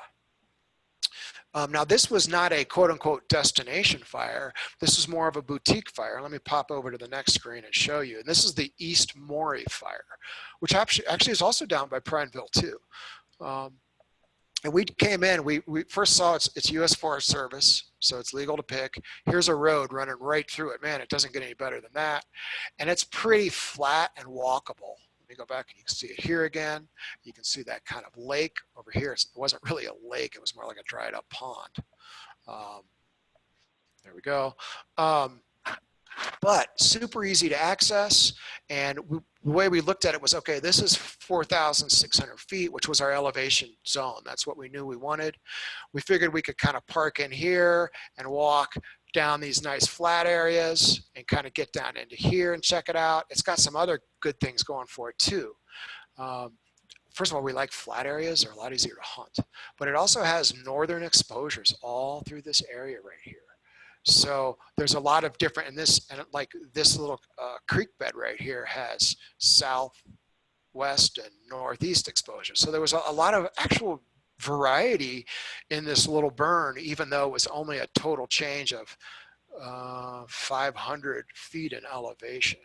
Now this was not a quote unquote destination fire. This was more of a boutique fire. Let me pop over to the next screen and show you. And this is the East Morel fire, which actually is also down by Prineville too. And we came in, we first saw it's U.S. Forest Service, so it's legal to pick. Here's a road running right through it. Man, it doesn't get any better than that. And it's pretty flat and walkable. Let me go back and you can see it here again. You can see that kind of lake over here. It wasn't really a lake. It was more like a dried up pond. There we go. But super easy to access. And the way we looked at it was, okay, this is 4,600 feet, which was our elevation zone. That's what we knew we wanted. We figured we could kind of park in here and walk down these nice flat areas and kind of get down into here and check it out. It's got some other good things going for it too. First of all, we like flat areas. They're a lot easier to hunt. But it also has northern exposures all through this area right here. So there's a lot of different, and like this little creek bed right here has southwest and northeast exposure. So there was a lot of actual variety in this little burn, even though it was only a total change of 500 feet in elevation.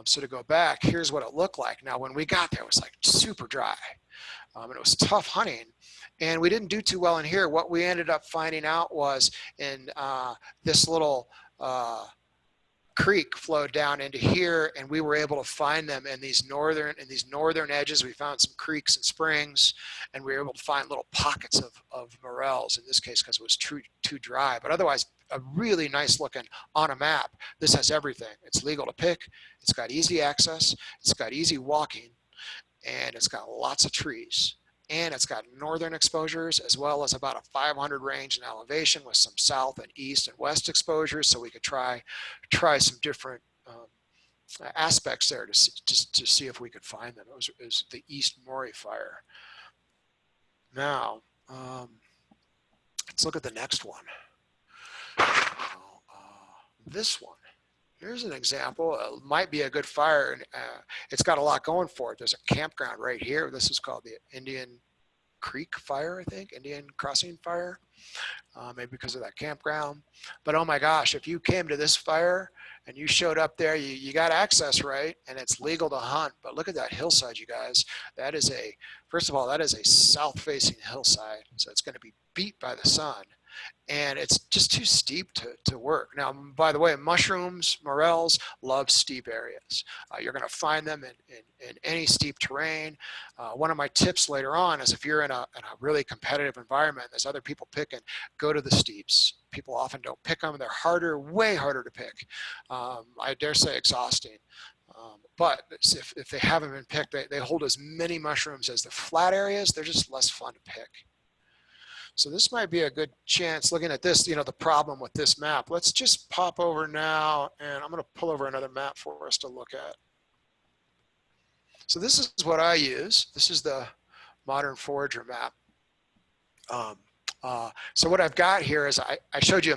So to go back, here's what it looked like. Now, when we got there, it was like super dry. And it was tough hunting. And we didn't do too well in here. What we ended up finding out was in this little creek flowed down into here, and we were able to find them in these northern edges. We found some creeks and springs, and we were able to find little pockets of morels, in this case because it was too dry. But otherwise, a really nice looking on a map. This has everything. It's legal to pick. It's got easy access. It's got easy walking. And it's got lots of trees, and it's got northern exposures as well as about a 500 range in elevation with some south and east and west exposures, so we could try some different aspects there to see if we could find them. It was the East Morel fire. Now let's look at the next one. This one. Here's an example. It might be a good fire. It's got a lot going for it. There's a campground right here. This is called the Indian Creek fire, I think, Indian Crossing fire, maybe because of that campground. But oh my gosh, if you came to this fire and you showed up there, you got access, right? And it's legal to hunt. But look at that hillside, you guys. That is first of all, that is a south-facing hillside. So it's going to be beat by the sun. And it's just too steep to work. Now, by the way, mushrooms, morels love steep areas. You're going to find them in any steep terrain. One of my tips later on is if you're in a really competitive environment, there's other people picking, go to the steeps. People often don't pick them. They're harder, way harder to pick. I dare say exhausting. But if they haven't been picked, they hold as many mushrooms as the flat areas. They're just less fun to pick. So this might be a good chance, looking at this, the problem with this map. Let's just pop over now, and I'm going to pull over another map for us to look at. So this is what I use. This is the Modern Forager map. So what I've got here is I showed you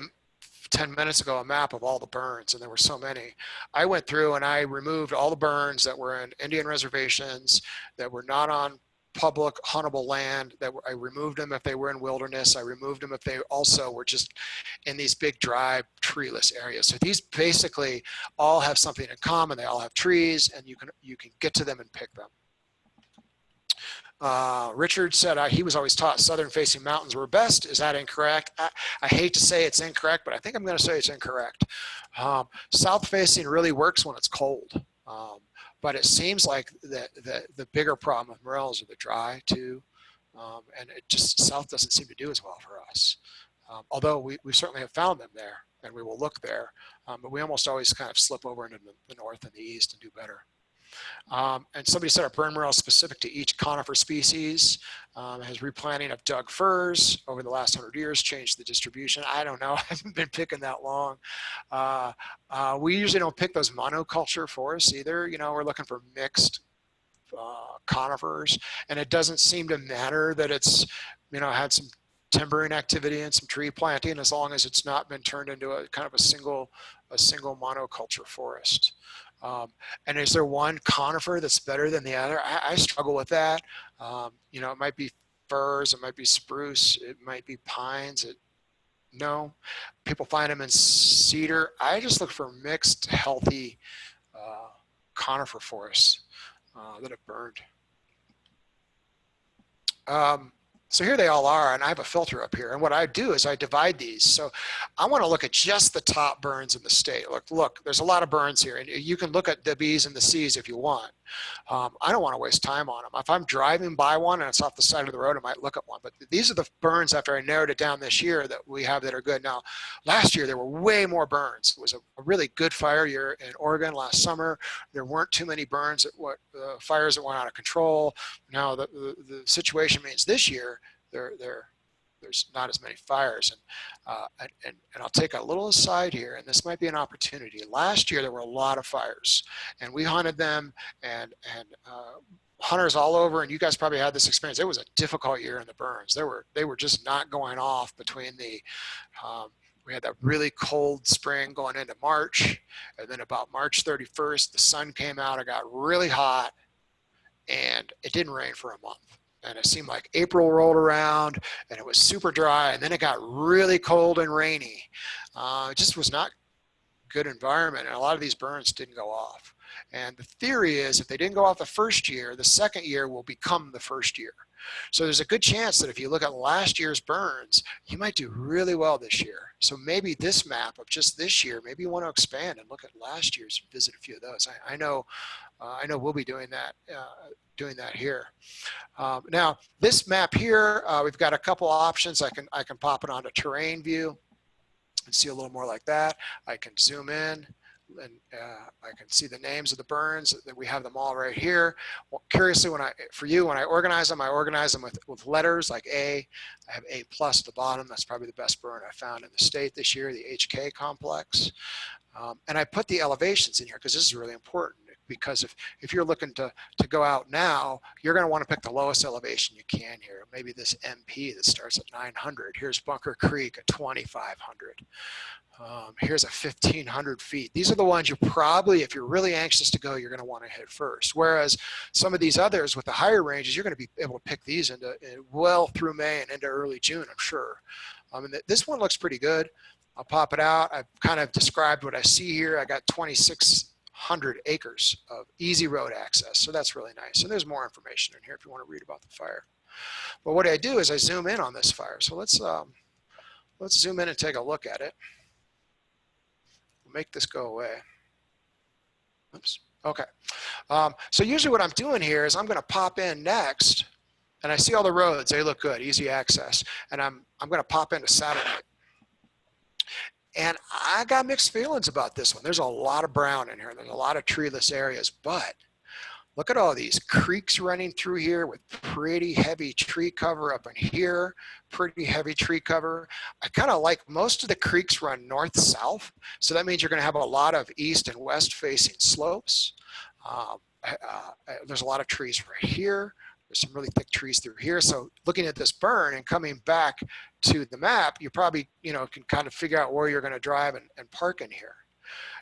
10 minutes ago a map of all the burns, and there were so many. I went through and I removed all the burns that were in Indian reservations, that were not on public huntable land, I removed them if they were in wilderness. I removed them if they also were just in these big dry treeless areas. So these basically all have something in common. They all have trees, and you can get to them and pick them. Richard said he was always taught southern facing mountains were best. Is that incorrect? I hate to say it's incorrect, but I think I'm going to say it's incorrect. South facing really works when it's cold. But it seems like the bigger problem with morels are the dry too. And it just, south doesn't seem to do as well for us. Although we certainly have found them there, and we will look there. But we almost always kind of slip over into the north and the east and do better. And somebody said our burn morel is specific to each conifer species. Has replanting of Doug firs over the last 100 years changed the distribution? I don't know. I haven't been picking that long. We usually don't pick those monoculture forests either. We're looking for mixed conifers, and it doesn't seem to matter that it's had some timbering activity and some tree planting, as long as it's not been turned into a kind of a single monoculture forest. And is there one conifer that's better than the other? I struggle with that. It might be firs, it might be spruce, it might be pines. No, people find them in cedar. I just look for mixed, healthy conifer forests that have burned. So here they all are, and I have a filter up here. And what I do is I divide these. So I want to look at just the top burns in the state. Look, there's a lot of burns here, and you can look at the Bs and the Cs if you want. I don't want to waste time on them. If I'm driving by one and it's off the side of the road, I might look at one. But these are the burns after I narrowed it down this year that we have that are good. Now, last year there were way more burns. It was a really good fire year in Oregon last summer. There weren't too many burns, fires that went out of control. Now the situation means this year there's not as many fires, and I'll take a little aside here, and this might be an opportunity. Last year there were a lot of fires, and we hunted them, and hunters all over, and you guys probably had this experience. It was a difficult year in the burns. They were just not going off between the we had that really cold spring going into March, and then about March 31st the sun came out, it got really hot, and it didn't rain for a month. And it seemed like April rolled around and it was super dry, and then it got really cold and rainy. It just was not a good environment, and a lot of these burns didn't go off. And the theory is if they didn't go off the first year, the second year will become the first year. So there's a good chance that if you look at last year's burns, you might do really well this year. So maybe this map of just this year, maybe you want to expand and look at last year's and visit a few of those. I know we'll be doing that here. Now this map here, we've got a couple options. I can pop it onto terrain view and see a little more like that. I can zoom in, and I can see the names of the burns. That we have them all right here. Well, curiously, when I organize them with letters like A. I have A+ at the bottom. That's probably the best burn I found in the state this year, the HK complex. And I put the elevations in here because this is really important. Because if you're looking to go out now, you're going to want to pick the lowest elevation you can here. Maybe this MP that starts at 900. Here's Bunker Creek at 2,500. Here's a 1,500 feet. These are the ones you probably, if you're really anxious to go, you're going to want to hit first. Whereas some of these others with the higher ranges, you're going to be able to pick these into well through May and into early June, I'm sure. And this one looks pretty good. I'll pop it out. I've kind of described what I see here. I got 2,600 acres of easy road access. So that's really nice. And there's more information in here if you want to read about the fire. But what I do is I zoom in on this fire. So let's zoom in and take a look at it. We'll make this go away. Oops. Okay. So usually what I'm doing here is I'm going to pop in next, and I see all the roads. They look good, easy access. And I'm going to pop into satellite. And I got mixed feelings about this one. There's a lot of brown in here. There's a lot of treeless areas, but look at all these creeks running through here with pretty heavy tree cover up in here, pretty heavy tree cover. I kind of like most of the creeks run north-south. So that means you're going to have a lot of east and west facing slopes. There's a lot of trees right here. There's some really thick trees through here. So looking at this burn and coming back to the map, you probably, can kind of figure out where you're going to drive and park in here.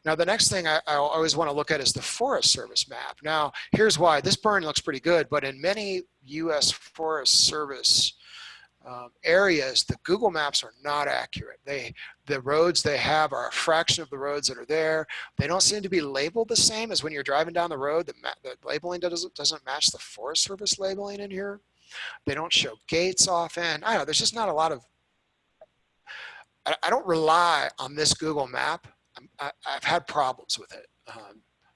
Now, the next thing I always want to look at is the Forest Service map. Now, here's why. This burn looks pretty good, but in many U.S. Forest Service areas, the Google Maps are not accurate. The roads they have are a fraction of the roads that are there. They don't seem to be labeled the same as when you're driving down the road. The labeling doesn't match the Forest Service labeling in here. They don't show gates often. I don't know, there's just not a lot of, I don't rely on this Google map. I've had problems with it,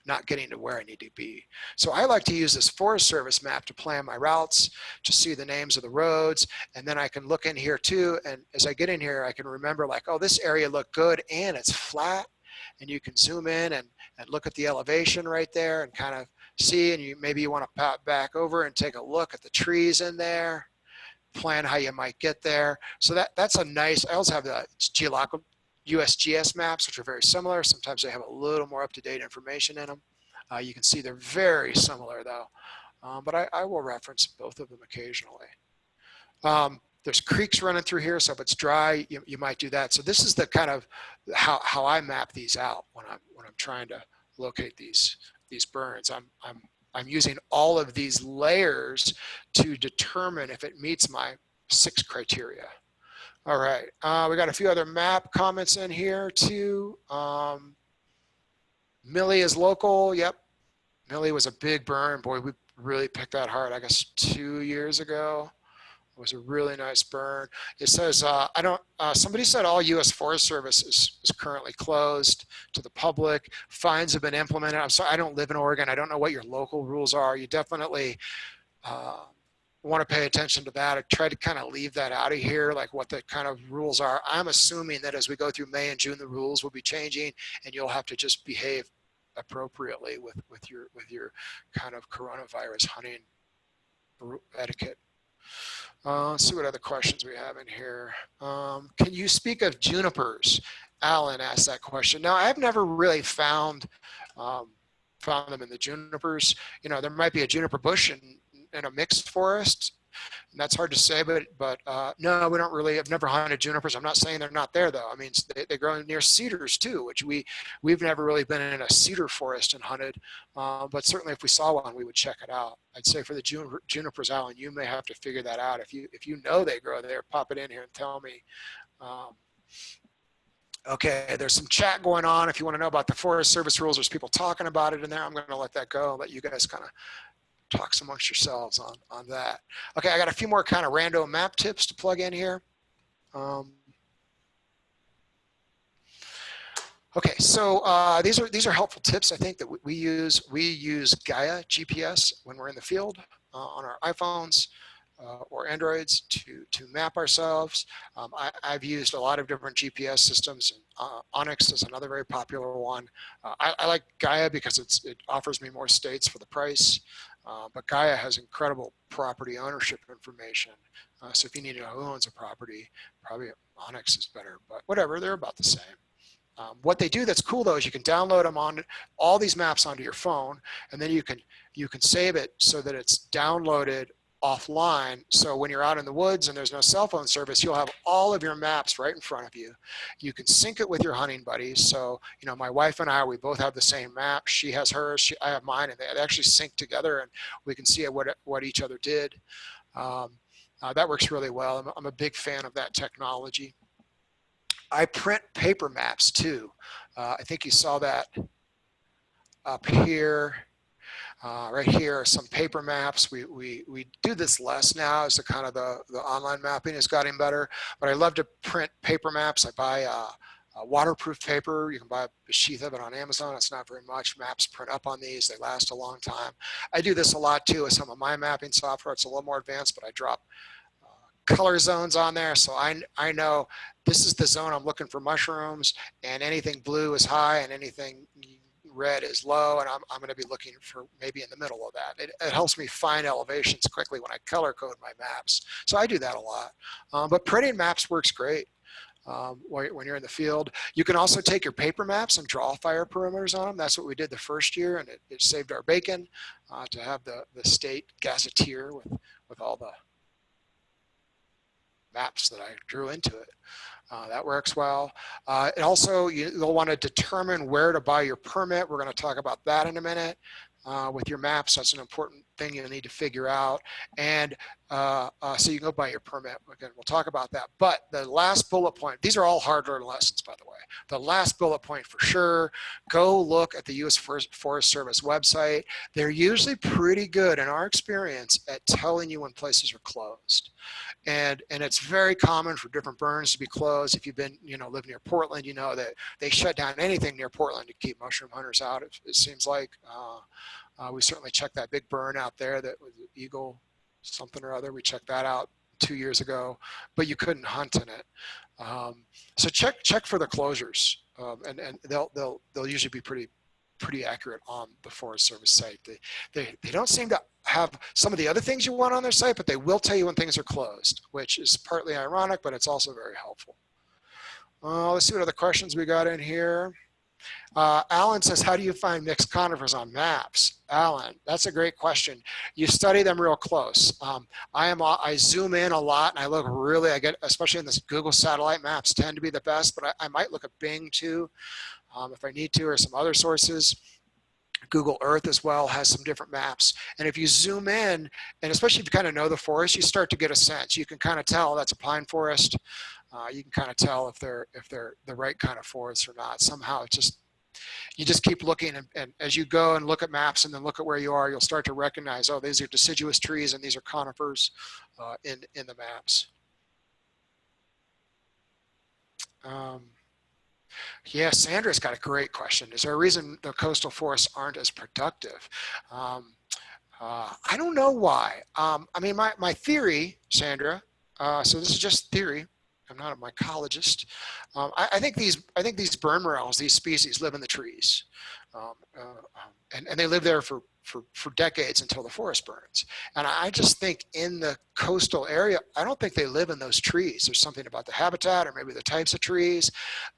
not getting to where I need to be. So I like to use this Forest Service map to plan my routes, to see the names of the roads, and then I can look in here too, and as I get in here, I can remember like, oh, this area looked good and it's flat, and you can zoom in and look at the elevation right there and kind of see, and maybe you want to pop back over and take a look at the trees in there, plan how you might get there. So that's a nice, I also have the geological USGS maps, which are very similar. Sometimes they have a little more up-to-date information in them. You can see they're very similar though, but I will reference both of them occasionally. There's creeks running through here, so if it's dry, you might do that. So this is the kind of how I map these out when I'm trying to locate these burns. I'm I'm using all of these layers to determine if it meets my 6 criteria. All right, we got a few other map comments in here too. Millie is local. Yep, Millie was a big burn. Boy, we really picked that hard, I guess 2 years ago. It was a really nice burn. It says, somebody said all U.S. Forest Service is currently closed to the public. Fines have been implemented. I'm sorry, I don't live in Oregon. I don't know what your local rules are. You definitely want to pay attention to that. I try to kind of leave that out of here, like what the kind of rules are. I'm assuming that as we go through May and June, the rules will be changing and you'll have to just behave appropriately with your kind of coronavirus hunting etiquette. Let's see what other questions we have in here. Can you speak of junipers? Alan asked that question. Now, I've never really found them in the junipers. You know, there might be a juniper bush in a mixed forest, and that's hard to say, but no, we don't really, I've never hunted junipers. I'm not saying they're not there though. I mean, they grow near cedars too, which we've never really been in a cedar forest and hunted, but certainly if we saw one, we would check it out. I'd say for the junipers, Alan, you may have to figure that out. If you know they grow there, pop it in here and tell me. Okay, there's some chat going on. If you want to know about the Forest Service rules, there's people talking about it in there. I'm going to let that go, let you guys kind of talk amongst yourselves on that. Okay, I got a few more kind of random map tips to plug in here. Okay, so these are helpful tips I think that we use. We use Gaia GPS when we're in the field on our iPhones or Androids to map ourselves. I've used a lot of different GPS systems. Onyx is another very popular one. I like Gaia because it offers me more states for the price. But Gaia has incredible property ownership information. So if you need to know who owns a property, probably Onyx is better, but whatever, they're about the same. What they do that's cool though is you can download them on all these maps onto your phone, and then you can save it so that it's downloaded offline. So when you're out in the woods and there's no cell phone service, you'll have all of your maps right in front of you. You can sync it with your hunting buddies. So, you know, my wife and I, we both have the same map. She has hers, I have mine, and they actually sync together and we can see what each other did. That works really well. I'm a big fan of that technology. I print paper maps too. I think you saw that up here. Right here are some paper maps. We do this less now as the kind of the online mapping is getting better, but I love to print paper maps. I buy a waterproof paper. You can buy a sheath of it on Amazon. It's not very much. Maps print up on these. They last a long time. I do this a lot too with some of my mapping software. It's a little more advanced, but I drop color zones on there. So I know this is the zone I'm looking for mushrooms, and anything blue is high and anything red is low, and I'm going to be looking for maybe in the middle of that. It helps me find elevations quickly when I color code my maps. So I do that a lot. But printing maps works great when you're in the field. You can also take your paper maps and draw fire perimeters on them. That's what we did the first year, and it saved our bacon to have the state gazetteer with all the maps that I drew into it. That works well. It also, you'll want to determine where to buy your permit. We're going to talk about that in a minute with your maps. That's an important thing you'll need to figure out. And so you can go buy your permit. Again, we'll talk about that. But the last bullet point, these are all hard-learned lessons, by the way. The last bullet point for sure, go look at the U.S. Forest Service website. They're usually pretty good in our experience at telling you when places are closed. And it's very common for different burns to be closed. If you've been, live near Portland, you know that they shut down anything near Portland to keep mushroom hunters out. It seems like we certainly checked that big burn out there that was Eagle something or other. We checked that out 2 years ago, but you couldn't hunt in it. So check for the closures, and they'll usually be pretty accurate on the Forest Service site. They don't seem to have some of the other things you want on their site, but they will tell you when things are closed, which is partly ironic, but it's also very helpful. Let's see what other questions we got in here. Alan says, how do you find mixed conifers on maps? Alan, that's a great question. You study them real close. I zoom in a lot and I look really, especially in this Google satellite maps tend to be the best, but I might look at Bing too, if I need to, or some other sources. Google Earth as well has some different maps. And if you zoom in, and especially if you kind of know the forest, you start to get a sense. You can kind of tell that's a pine forest. You can kind of tell if they're the right kind of forest or not. Somehow it just, you just keep looking, and as you go and look at maps and then look at where you are, you'll start to recognize, oh, these are deciduous trees and these are conifers in the maps. Yeah, Sandra's got a great question. Is there a reason the coastal forests aren't as productive? I don't know why. I mean, my theory, Sandra, so this is just theory. I'm not a mycologist. I think these burn morels, these species, live in the trees, and they live there for decades until the forest burns. And I just think in the coastal area, I don't think they live in those trees. There's something about the habitat or maybe the types of trees.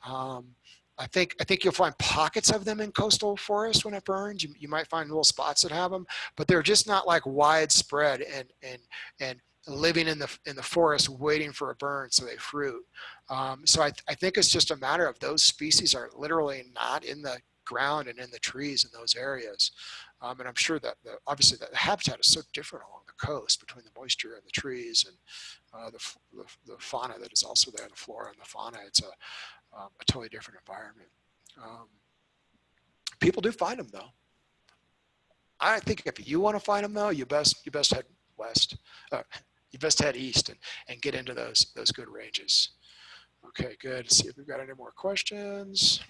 I think you'll find pockets of them in coastal forests when it burns. You might find little spots that have them, but they're just not like widespread and living in the forest waiting for a burn so they fruit. So I think it's just a matter of those species are literally not in the ground and in the trees in those areas. And I'm sure that obviously the habitat is so different along the coast between the moisture and the trees and the fauna that is also there, the flora and the fauna. It's a totally different environment. People do find them though. I think if you want to find them though, you best head west. You best head east and get into those good ranges. Okay, good. Let's see if we've got any more questions.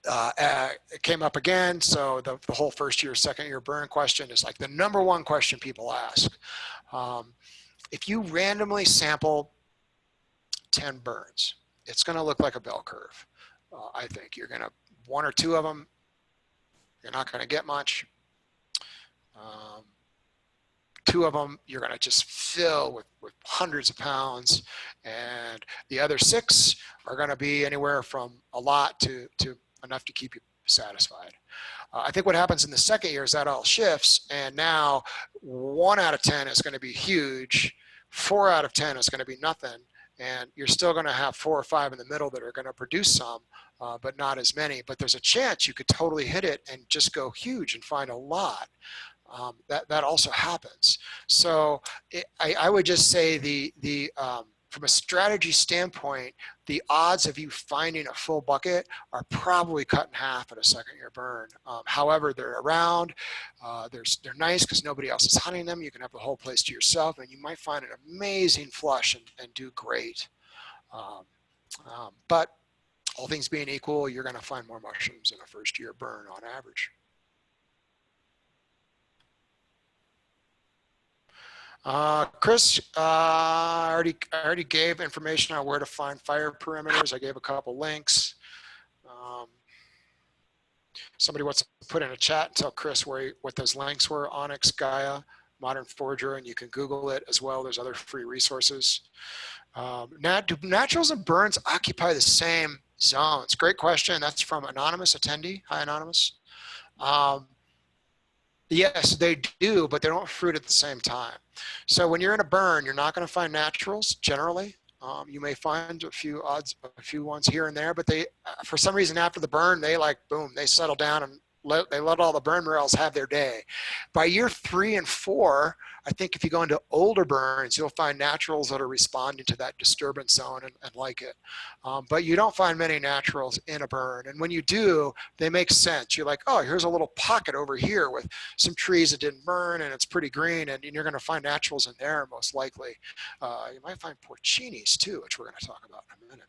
It came up again. So the whole first year, second year burn question is like the #1 question people ask. If you randomly sample 10 burns, it's going to look like a bell curve. I think you're going to, 1 or 2 of them, you're not going to get much. 2 of them, you're going to just fill with hundreds of pounds. And the other 6 are going to be anywhere from a lot to enough to keep you satisfied. I think what happens in the second year is that all shifts. And now 1 out of 10 is going to be huge. 4 out of 10 is going to be nothing. And you're still going to have 4 or 5 in the middle that are going to produce some, but not as many. But there's a chance you could totally hit it and just go huge and find a lot. That also happens. So I would just say from a strategy standpoint, the odds of you finding a full bucket are probably cut in half at a second year burn. However, they're around. They're nice because nobody else is hunting them. You can have the whole place to yourself, and you might find an amazing flush and do great. But all things being equal, you're going to find more mushrooms in a first year burn on average. Chris, I already gave information on where to find fire perimeters. I gave a couple links. Somebody wants to put in a chat and tell Chris what those links were: Onyx, Gaia, Modern Forager, and you can Google it as well. There's other free resources. Do naturals and burns occupy the same zones? Great question. That's from anonymous attendee. Hi, anonymous. Yes, they do, but they don't fruit at the same time. So when you're in a burn, you're not going to find naturals generally. You may find a few ones here and there, but they, for some reason, after the burn, they boom, they settle down and they let all the burn morels have their day. By year 3 and 4, I think if you go into older burns, you'll find naturals that are responding to that disturbance zone and like it. But you don't find many naturals in a burn. And when you do, they make sense. You're like, oh, here's a little pocket over here with some trees that didn't burn and it's pretty green, and you're going to find naturals in there most likely. You might find porcinis too, which we're going to talk about in a minute.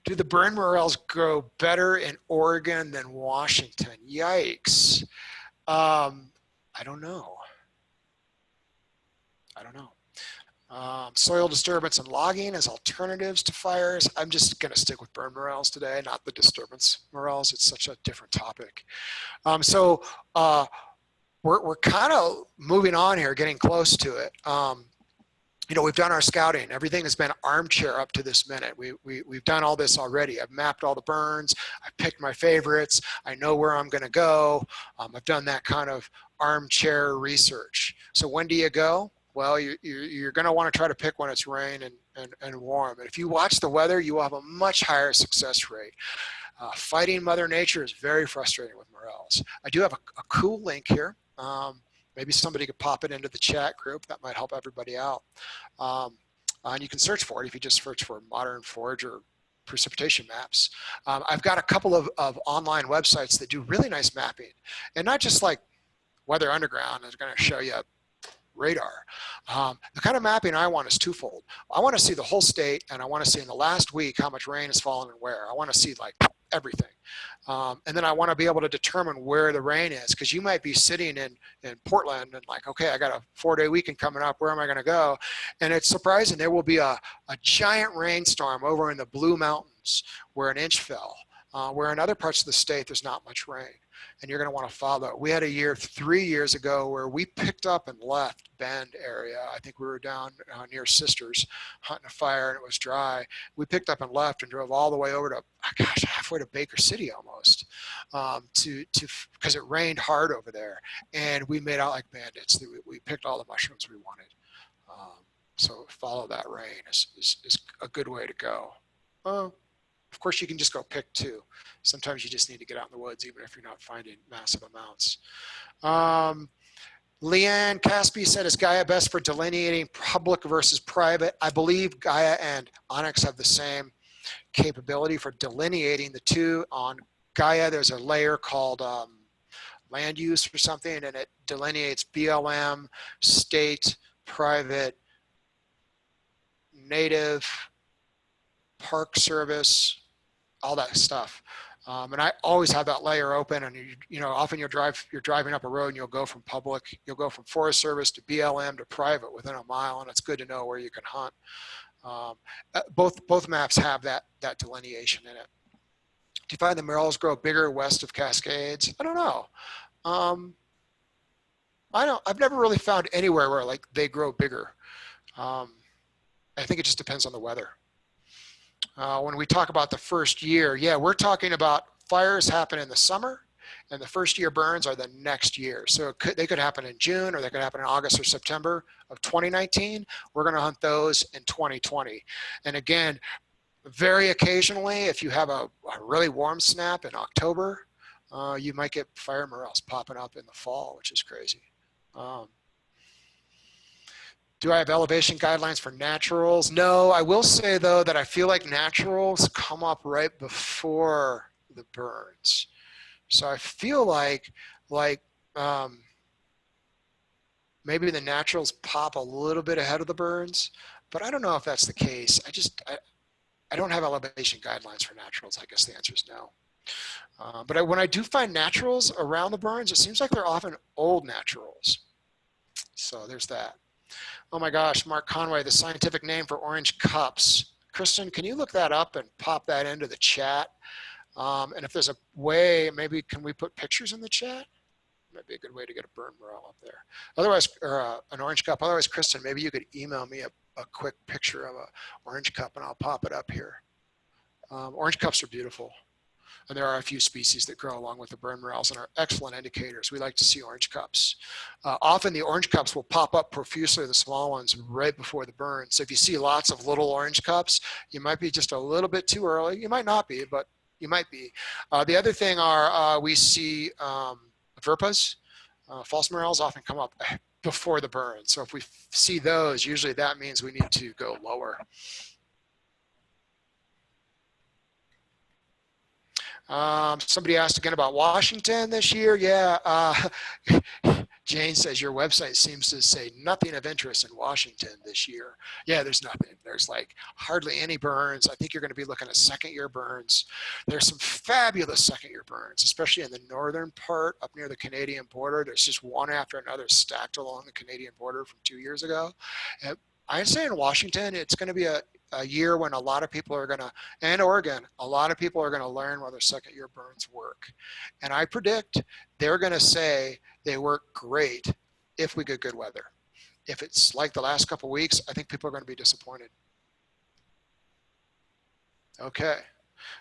Do the burn morels grow better in Oregon than Washington? Yikes. I don't know. Soil disturbance and logging as alternatives to fires. I'm just going to stick with burn morels today, not the disturbance morels. It's such a different topic. We're kind of moving on here, getting close to it. You know, we've done our scouting. Everything has been armchair up to this minute. We've done all this already. I've mapped all the burns. I've picked my favorites. I know where I'm going to go. I've done that kind of armchair research. So when do you go? Well, you're going to want to try to pick when it's rain and warm. And if you watch the weather, you will have a much higher success rate. Fighting Mother Nature is very frustrating with morels. I do have a cool link here. Maybe somebody could pop it into the chat group. That might help everybody out. And you can search for it if you just search for modern forager precipitation maps. I've got a couple of online websites that do really nice mapping, and not just like Weather Underground is going to show you radar. The kind of mapping I want is twofold. I want to see the whole state, and I want to see in the last week how much rain has fallen and where. I want to see like everything. And then I want to be able to determine where the rain is, because you might be sitting in Portland and like, okay, I got a 4-day weekend coming up. Where am I going to go? And it's surprising. There will be a giant rainstorm over in the Blue Mountains where an inch fell, where in other parts of the state, there's not much rain. And you're going to want to follow. We had a year 3 years ago where we picked up and left Bend area. I think we were down near Sisters hunting a fire, and it was dry. We picked up and left and drove all the way over to, gosh, halfway to Baker City almost, because it rained hard over there. And we made out like bandits. We picked all the mushrooms we wanted. So follow that rain is a good way to go. Of course, you can just go pick too. Sometimes you just need to get out in the woods, even if you're not finding massive amounts. Leanne Caspi said, is Gaia best for delineating public versus private? I believe Gaia and Onyx have the same capability for delineating the two. On Gaia, there's a layer called land use or something, and it delineates BLM, state, private, native, park service, all that stuff. And I always have that layer open, and you know, often you're driving up a road and you'll go from public, you'll go from Forest Service to BLM to private within a mile, and it's good to know where you can hunt. Both maps have that delineation in it. Do you find the morels grow bigger west of Cascades? I don't know. I've never really found anywhere where like they grow bigger. I think it just depends on the weather. When we talk about the first year, yeah, we're talking about fires happen in the summer, and the first year burns are the next year. So they could happen in June, or they could happen in August or September of 2019. We're going to hunt those in 2020. And again, very occasionally, if you have a really warm snap in October, you might get fire morels popping up in the fall, which is crazy. Do I have elevation guidelines for naturals? No, I will say though that I feel like naturals come up right before the burns. So I feel like maybe the naturals pop a little bit ahead of the burns, but I don't know if that's the case. I don't have elevation guidelines for naturals. I guess the answer is no. But when I do find naturals around the burns, it seems like they're often old naturals. So there's that. Oh my gosh, Mark Conway, the scientific name for orange cups. Kristen, can you look that up and pop that into the chat? And if there's a way, maybe can we put pictures in the chat? Might be a good way to get a burn morel up there. Otherwise, or an orange cup. Otherwise, Kristen, maybe you could email me a quick picture of an orange cup and I'll pop it up here. Orange cups are beautiful. And there are a few species that grow along with the burn morels and are excellent indicators. We like to see orange cups. Often the orange cups will pop up profusely, the small ones, right before the burn. So if you see lots of little orange cups, you might be just a little bit too early. You might not be, but you might be. The other thing are we see verpas. False morels often come up before the burn. So if we see those, usually that means we need to go lower. Somebody asked again about Washington this year. Yeah, Jane says your website seems to say nothing of interest in Washington this year. Yeah, there's nothing. There's like hardly any burns. I think you're going to be looking at second year burns. There's some fabulous second year burns, especially in the northern part up near the Canadian border. There's just one after another stacked along the Canadian border from 2 years ago. And I'd say in Washington, it's going to be a year when a lot of people are going to, and Oregon, a lot of people are going to learn whether second year burns work. And I predict they're going to say they work great if we get good weather. If it's like the last couple of weeks, I think people are going to be disappointed. Okay,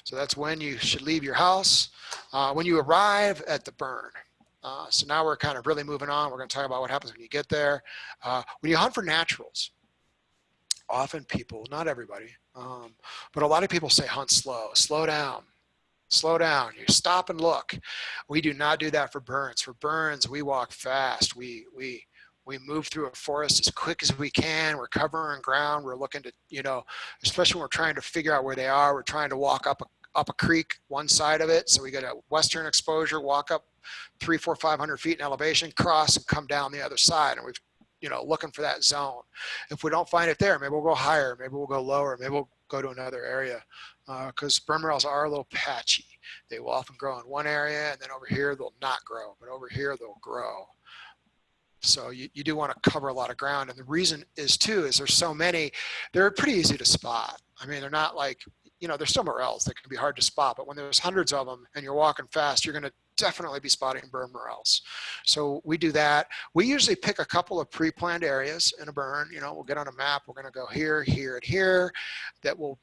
so that's when you should leave your house, when you arrive at the burn. So now we're kind of really moving on. We're going to talk about what happens when you get there. When you hunt for naturals, often people, not everybody, but a lot of people say hunt slow, slow down. slow down, you stop and look. We do not do that for burns. For burns, we walk fast. We move through a forest as quick as we can. We're covering ground. We're looking to, you know, especially when we're trying to figure out where they are, we're trying to walk up a creek, one side of it. So we get a western exposure, walk up 300, 400, 500 feet in elevation, cross and come down the other side. And we've, you know, looking for that zone. If we don't find it there, maybe we'll go higher, maybe we'll go lower, maybe we'll go to another area, because burn morels are a little patchy. They will often grow in one area, and then over here they'll not grow, but over here they'll grow. So you do want to cover a lot of ground. And the reason is too, is there's so many, they're pretty easy to spot. I mean, they're not like, you know, there's still morels that can be hard to spot, but when there's hundreds of them and you're walking fast, you're going to definitely be spotting burn morels. So we do that. We usually pick a couple of pre-planned areas in a burn. You know, we'll get on a map. We're going to go here, here, and here. That will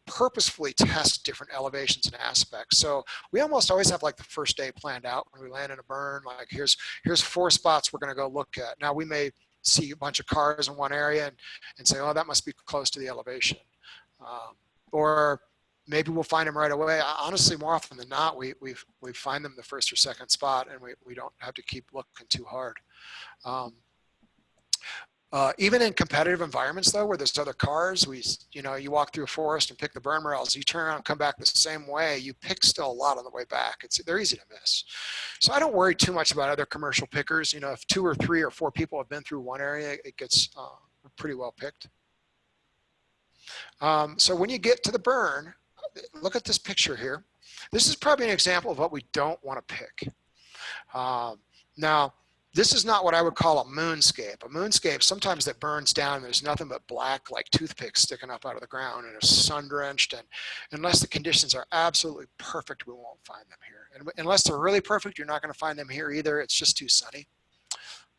purposefully test different elevations and aspects. So we almost always have like the first day planned out when we land in a burn. Like here's 4 spots we're going to go look at. Now we may see a bunch of cars in one area and say, oh, that must be close to the elevation. Or maybe we'll find them right away. Honestly, more often than not, we find them the first or second spot, and we don't have to keep looking too hard. Even in competitive environments, though, where there's other cars, you know, you walk through a forest and pick the burn morels, you turn around and come back the same way, you pick still a lot on the way back. They're easy to miss. So I don't worry too much about other commercial pickers. You know, if 2 or 3 or 4 people have been through one area, it gets pretty well picked. So when you get to the burn, look at this picture here. This is probably an example of what we don't want to pick. Now, this is not what I would call a moonscape. A moonscape, sometimes that burns down and there's nothing but black, like toothpicks sticking up out of the ground, and it's sun-drenched. And unless the conditions are absolutely perfect, we won't find them here. And unless they're really perfect, you're not going to find them here either. It's just too sunny.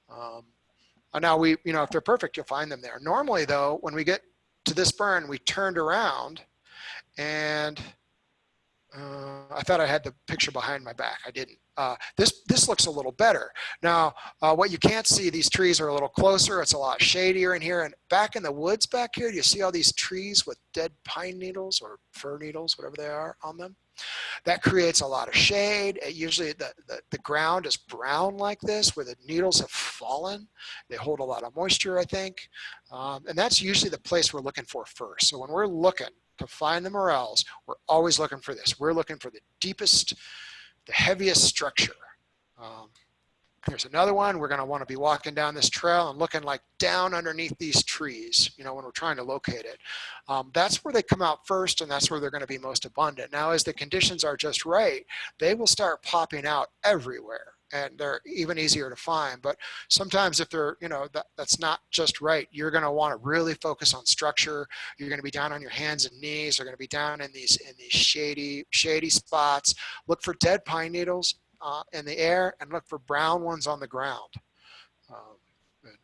Now, you know, if they're perfect, you'll find them there. Normally, though, when we get to this burn, we turned around, and I thought I had the picture behind my back. I didn't. This looks a little better. Now, what you can't see, these trees are a little closer. It's a lot shadier in here. And back in the woods back here, do you see all these trees with dead pine needles or fir needles, whatever they are, on them? That creates a lot of shade. Usually the ground is brown like this, where the needles have fallen. They hold a lot of moisture, I think. And that's usually the place we're looking for first. So when we're looking to find the morels, we're always looking for this. We're looking for the deepest, the heaviest structure. Here's another one. We're going to want to be walking down this trail and looking like down underneath these trees, you know, when we're trying to locate it. That's where they come out first, and that's where they're going to be most abundant. Now, as the conditions are just right, they will start popping out everywhere, and they're even easier to find. But sometimes if they're, you know, that's not just right, you're going to want to really focus on structure. You're going to be down on your hands and knees. You're going to be down in these shady spots. Look for dead pine needles in the air, and look for brown ones on the ground.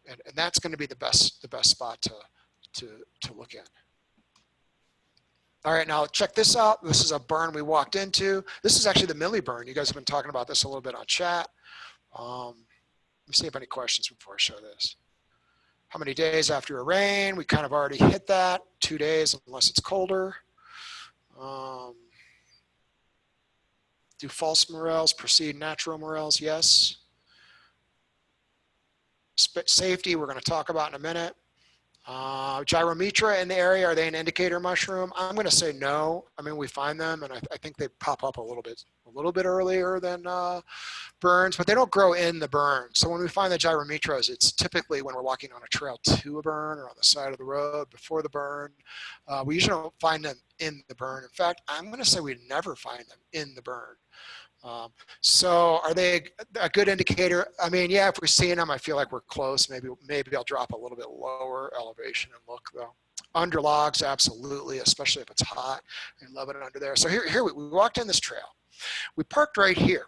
And that's going to be the best spot to look at. All right, now check this out. This is a burn we walked into. This is actually the Millie burn. You guys have been talking about this a little bit on chat. Let me see if any questions before I show this. How many days after a rain? We kind of already hit that. 2 days unless it's colder. Do false morels precede natural morels? Yes. Safety, we're going to talk about in a minute. Gyrometra in the area, are they an indicator mushroom? I'm going to say no. I mean, we find them, and I think they pop up a little bit earlier than burns, but they don't grow in the burn. So when we find the gyrometras, it's typically when we're walking on a trail to a burn or on the side of the road before the burn. We usually don't find them in the burn. In fact, I'm going to say we never find them in the burn. So are they a good indicator? I mean, yeah, if we're seeing them, I feel like we're close. Maybe I'll drop a little bit lower elevation and look, though. Under logs, absolutely, especially if it's hot. I love it under there. So here we walked in this trail. We parked right here.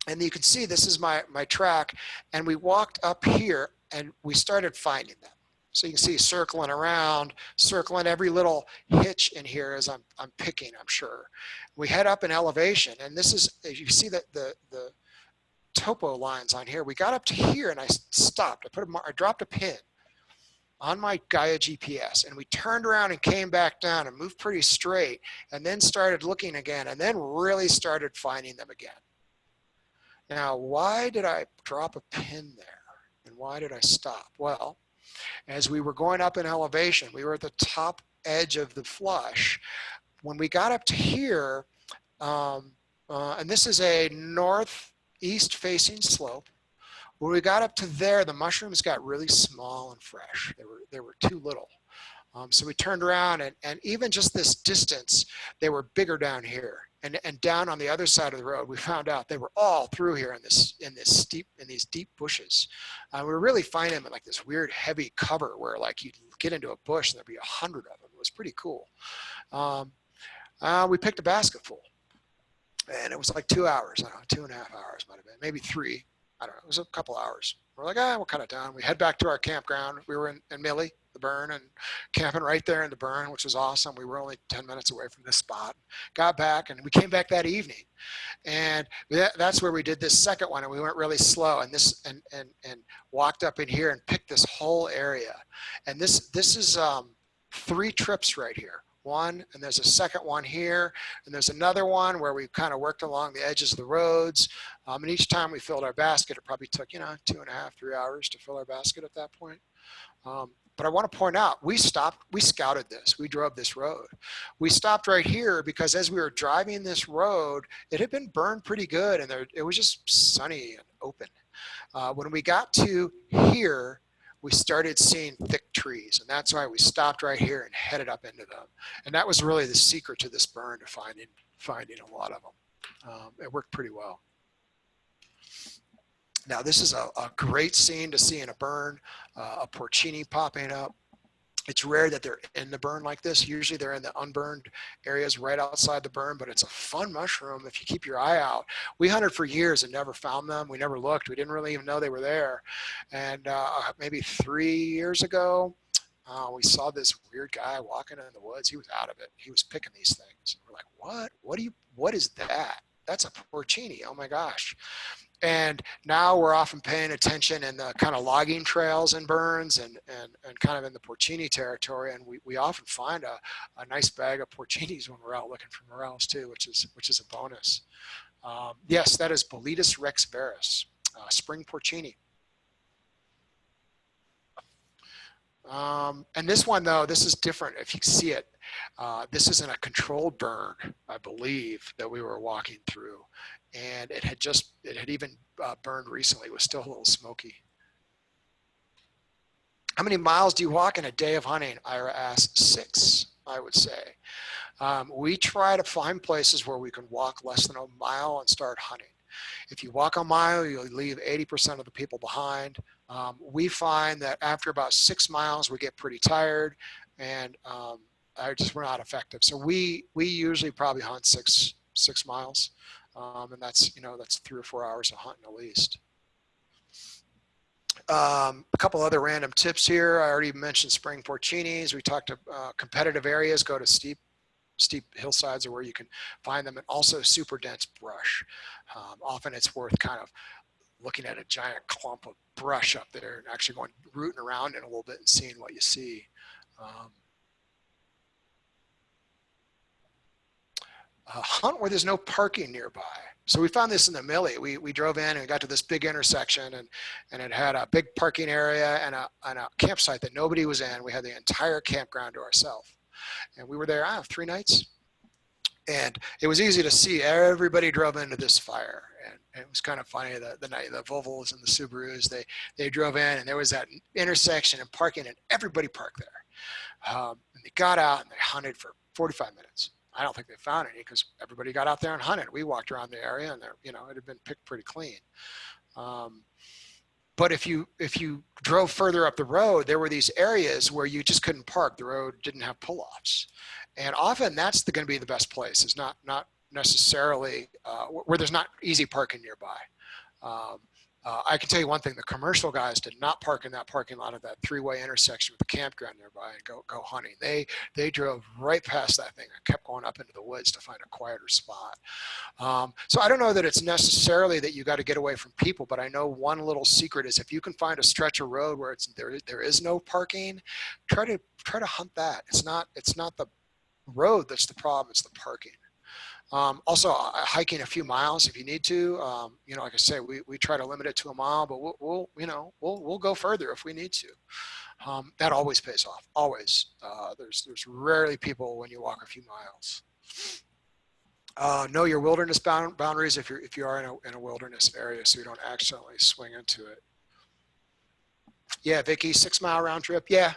And you can see this is my track. And we walked up here and we started finding them. So you can see circling around, circling every little hitch in here as I'm picking, I'm sure. We head up in elevation, and this is, as you see that the topo lines on here, we got up to here and I stopped. I dropped a pin on my Gaia GPS, and we turned around and came back down and moved pretty straight, and then started looking again, and then really started finding them again. Now, why did I drop a pin there? And why did I stop? Well, as we were going up in elevation, we were at the top edge of the flush. When we got up to here, and this is a northeast facing slope, when we got up to there, the mushrooms got really small and fresh. They were too little. So we turned around, and even just this distance, they were bigger down here. And down on the other side of the road, we found out they were all through here in these deep bushes. We were really finding them in like this weird heavy cover where like you'd get into a bush and there'd be 100 of them. It was pretty cool. We picked a basket full, and it was like 2 hours. I don't know, 2.5 hours might have been, maybe 3. I don't know. It was a couple hours. We're like, we'll cut it down. We head back to our campground. We were in Millie, the burn, and camping right there in the burn, which was awesome. We were only 10 minutes away from this spot. Got back, and we came back that evening. And that's where we did this second one, and we went really slow and walked up in here and picked this whole area. And this is 3 trips right here. One, and there's a second one here, and there's another one where we kind of worked along the edges of the roads. And each time we filled our basket, it probably took 2.5, 3 hours to fill our basket at that point. But I want to point out, we scouted this, we drove this road. We stopped right here because as we were driving this road, it had been burned pretty good, and it was just sunny and open. When we got to here, we started seeing thick trees, and that's why we stopped right here and headed up into them. And that was really the secret to this burn, to finding a lot of them. It worked pretty well. Now, this is a great scene to see in a burn, a porcini popping up. It's rare that they're in the burn like this. Usually they're in the unburned areas right outside the burn, but it's a fun mushroom if you keep your eye out. We hunted for years and never found them. We never looked. We didn't really even know they were there. And maybe 3 years ago, we saw this weird guy walking in the woods. He was out of it. He was picking these things. We're like, what is that? That's a porcini. Oh my gosh. And now we're often paying attention in the kind of logging trails and burns and kind of in the porcini territory. And we often find a nice bag of porcinis when we're out looking for morels too, which is a bonus. Yes, that is Boletus rex varus, spring porcini. And this one though, this is different. If you see it, this isn't a controlled burn, I believe, that we were walking through. And it had even burned recently. It was still a little smoky. How many miles do you walk in a day of hunting? Ira asked. 6, I would say. We try to find places where we can walk less than a mile and start hunting. If you walk a mile, you'll leave 80% of the people behind. We find that after about 6 miles, we get pretty tired, and we're not effective. So we usually probably hunt 6 miles. And that's 3 or 4 hours of hunting at least. A couple other random tips here. I already mentioned spring porcinis. We talked to competitive areas. Go to steep hillsides are where you can find them, and also super dense brush. Often it's worth kind of looking at a giant clump of brush up there and actually rooting around it a little bit and seeing what you see. Hunt where there's no parking nearby. So we found this in the Millie. We drove in and got to this big intersection, and it had a big parking area and a campsite that nobody was in. We had the entire campground to ourselves. And we were there, 3 nights. And it was easy to see everybody drove into this fire. And it was kind of funny, the Volvos and the Subarus, they drove in, and there was that intersection and parking, and everybody parked there. And they got out and they hunted for 45 minutes. I don't think they found any because everybody got out there and hunted. We walked around the area, and it had been picked pretty clean. But if you drove further up the road, there were these areas where you just couldn't park. The road didn't have pull-offs, and often that's going to be the best place. Is not necessarily where there's not easy parking nearby. I can tell you one thing, the commercial guys did not park in that parking lot of that three-way intersection with the campground nearby and go hunting. They drove right past that thing and kept going up into the woods to find a quieter spot. So I don't know that it's necessarily that you got to get away from people, but I know one little secret is if you can find a stretch of road where there is no parking, try to hunt that. It's not the road that's the problem, it's the parking. Also, hiking a few miles if you need to. Like I say, we try to limit it to a mile, but we'll go further if we need to. That always pays off. Always. There's rarely people when you walk a few miles. Know your wilderness boundaries if you are in a wilderness area, so you don't accidentally swing into it. Yeah, Vicky, 6 mile round trip. Yeah,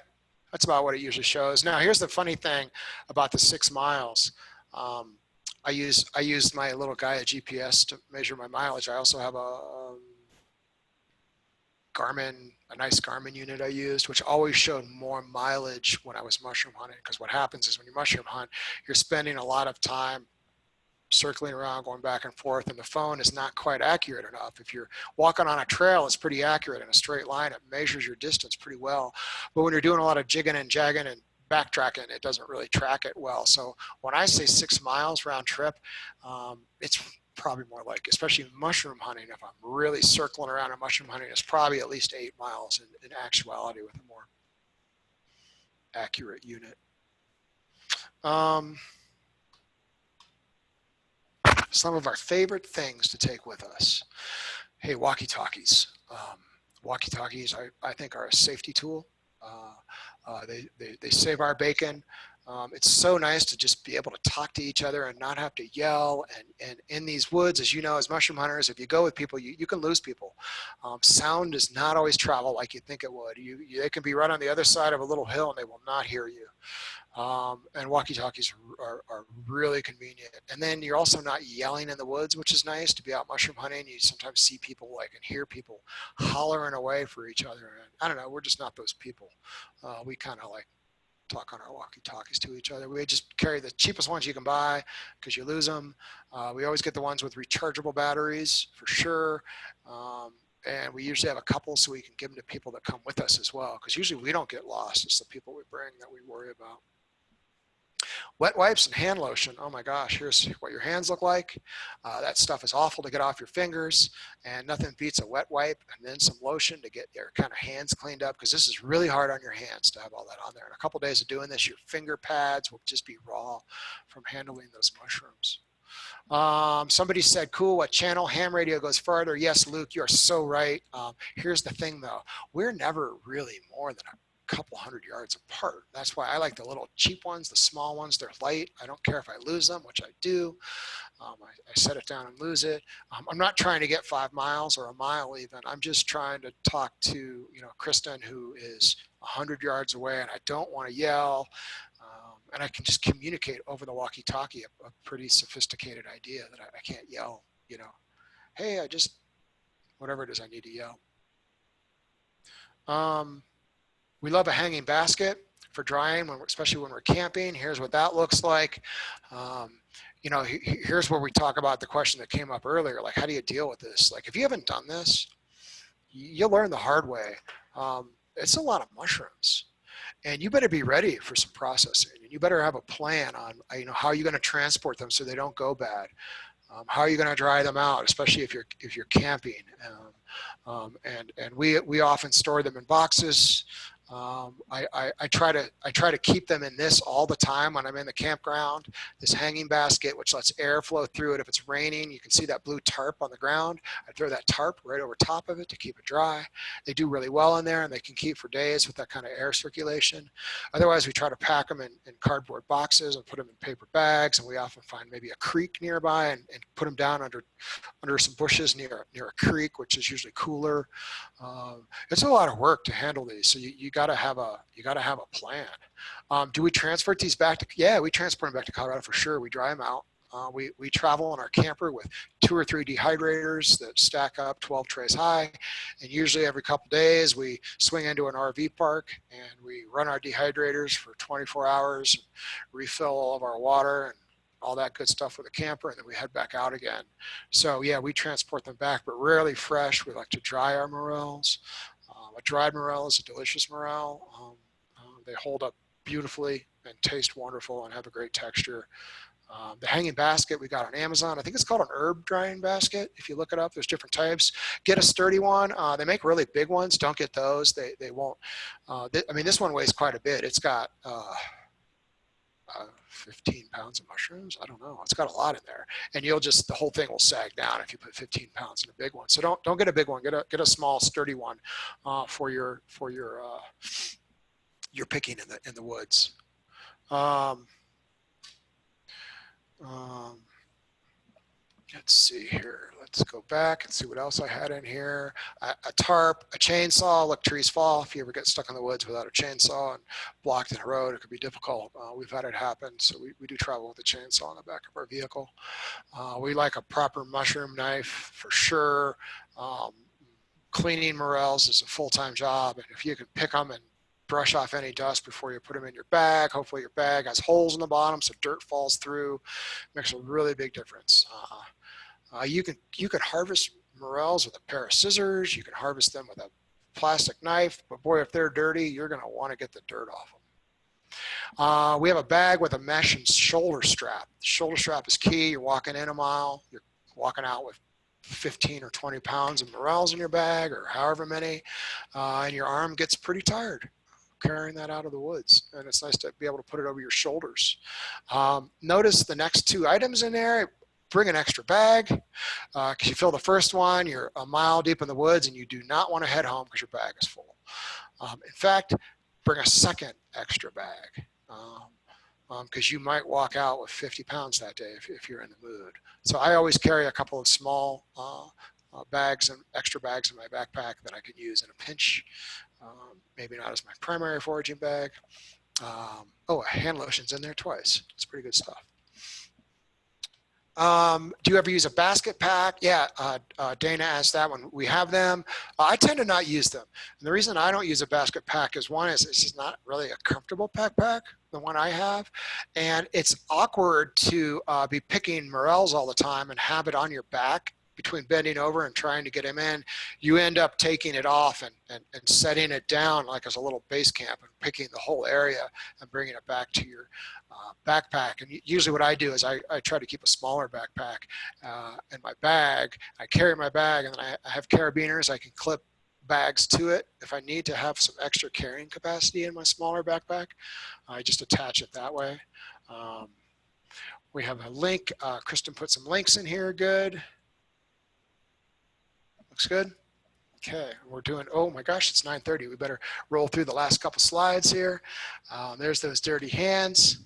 that's about what it usually shows. Now, here's the funny thing about the 6 miles. I used my little Gaia GPS to measure my mileage. I also have a nice Garmin unit I used, which always showed more mileage when I was mushroom hunting. Because what happens is when you mushroom hunt, you're spending a lot of time circling around, going back and forth, and the phone is not quite accurate enough. If you're walking on a trail, it's pretty accurate in a straight line. It measures your distance pretty well. But when you're doing a lot of jigging and jagging and backtracking, it doesn't really track it well. So when I say 6 miles round trip, it's probably more like, especially mushroom hunting, if I'm really circling around in mushroom hunting, it's probably at least 8 miles in actuality with a more accurate unit. Some of our favorite things to take with us. Hey, walkie-talkies. Walkie-talkies, I think, are a safety tool. They save our bacon. It's so nice to just be able to talk to each other and not have to yell. And in these woods, as you know, as mushroom hunters, if you go with people, you can lose people. Sound does not always travel like you think it would. They can be right on the other side of a little hill and they will not hear you. And walkie-talkies are really convenient. And then you're also not yelling in the woods, which is nice to be out mushroom hunting. You sometimes see people and hear people hollering away for each other. And I don't know, we're just not those people. We kind of talk on our walkie-talkies to each other. We just carry the cheapest ones you can buy because you lose them. We always get the ones with rechargeable batteries for sure. And we usually have a couple so we can give them to people that come with us as well. Because usually we don't get lost. It's the people we bring that we worry about. Wet wipes and hand lotion. Oh my gosh, here's what your hands look like. That stuff is awful to get off your fingers, and nothing beats a wet wipe and then some lotion to get your kind of hands cleaned up, because this is really hard on your hands to have all that on there. In a couple of days of doing this, your finger pads will just be raw from handling those mushrooms. Somebody said, cool, what channel? Ham radio goes farther. Yes, Luke, you're so right. Here's the thing though, we're never really more than a couple 100 yards apart. That's why I like the little cheap ones, the small ones. They're light. I don't care if I lose them, which I do. I set it down and lose it. I'm not trying to get 5 miles or a mile even. I'm just trying to talk to Kristen, who is 100 yards away, and I don't want to yell. And I can just communicate over the walkie-talkie a pretty sophisticated idea that I can't yell, hey, whatever it is I need to yell. We love a hanging basket for drying, especially when we're camping. Here's what that looks like. Here's where we talk about the question that came up earlier, like how do you deal with this? Like if you haven't done this, you'll learn the hard way. It's a lot of mushrooms. And you better be ready for some processing. And you better have a plan on how you're going to transport them so they don't go bad. How are you going to dry them out, especially if you're camping? And we often store them in boxes. I try to keep them in this all the time when I'm in the campground. This hanging basket, which lets air flow through it. If it's raining, you can see that blue tarp on the ground. I throw that tarp right over top of it to keep it dry. They do really well in there, and they can keep for days with that kind of air circulation. Otherwise, we try to pack them in cardboard boxes and put them in paper bags. And we often find maybe a creek nearby and put them down under some bushes near a creek, which is usually cooler. It's a lot of work to handle these, so you got to have a plan. Do we transport these back to? Yeah, we transport them back to Colorado for sure. We dry them out. We travel in our camper with 2 or 3 dehydrators that stack up 12 trays high, and usually every couple days we swing into an RV park and we run our dehydrators for 24 hours, and refill all of our water, and all that good stuff with a camper, and then we head back out again. So yeah, we transport them back, but rarely fresh. We like to dry our morels. A dried morel is a delicious morel. They hold up beautifully and taste wonderful and have a great texture. The hanging basket we got on Amazon. I think it's called an herb drying basket. If you look it up, there's different types. Get a sturdy one. They make really big ones. Don't get those. They won't. I mean, this one weighs quite a bit. It's got 15 pounds of mushrooms. I don't know. It's got a lot in there, and the whole thing will sag down if you put 15 pounds in a big one. So don't get a big one. Get a small, sturdy one for your picking in the woods. Let's see here. Let's go back and see what else I had in here. A tarp, a chainsaw. Look, trees fall. If you ever get stuck in the woods without a chainsaw and blocked in a road, it could be difficult. We've had it happen, so we do travel with a chainsaw in the back of our vehicle. We like a proper mushroom knife for sure. Cleaning morels is a full-time job, and if you can pick them and brush off any dust before you put them in your bag. Hopefully your bag has holes in the bottom so dirt falls through. Makes a really big difference. You can harvest morels with a pair of scissors. You can harvest them with a plastic knife, but boy, if they're dirty, you're going to want to get the dirt off them. We have a bag with a mesh and shoulder strap. The shoulder strap is key. You're walking in a mile. You're walking out with 15 or 20 pounds of morels in your bag, or however many, and your arm gets pretty tired carrying that out of the woods, and it's nice to be able to put it over your shoulders. Notice the next two items in there. Bring an extra bag because you fill the first one, you're a mile deep in the woods, and you do not want to head home because your bag is full. In fact, bring a second extra bag because you might walk out with 50 pounds that day if you're in the mood. So I always carry a couple of small bags and extra bags in my backpack that I can use in a pinch. Maybe not as my primary foraging bag. A hand lotion's in there twice. It's pretty good stuff. Do you ever use a basket pack? Yeah, Dana asked that one. We have them. I tend to not use them. And the reason I don't use a basket pack is one is it's just not really a comfortable backpack, the one I have. And it's awkward to be picking morels all the time and have it on your back between bending over and trying to get him in. You end up taking it off and setting it down like as a little base camp and picking the whole area and bringing it back to your backpack. And usually what I do is I try to keep a smaller backpack in my bag. I carry my bag, and then I have carabiners. I can clip bags to it. If I need to have some extra carrying capacity in my smaller backpack, I just attach it that way. We have a link. Kristen put some links in here. Good. Looks good. Okay, we're doing, oh my gosh, it's 9:30. We better roll through the last couple slides here. There's those dirty hands.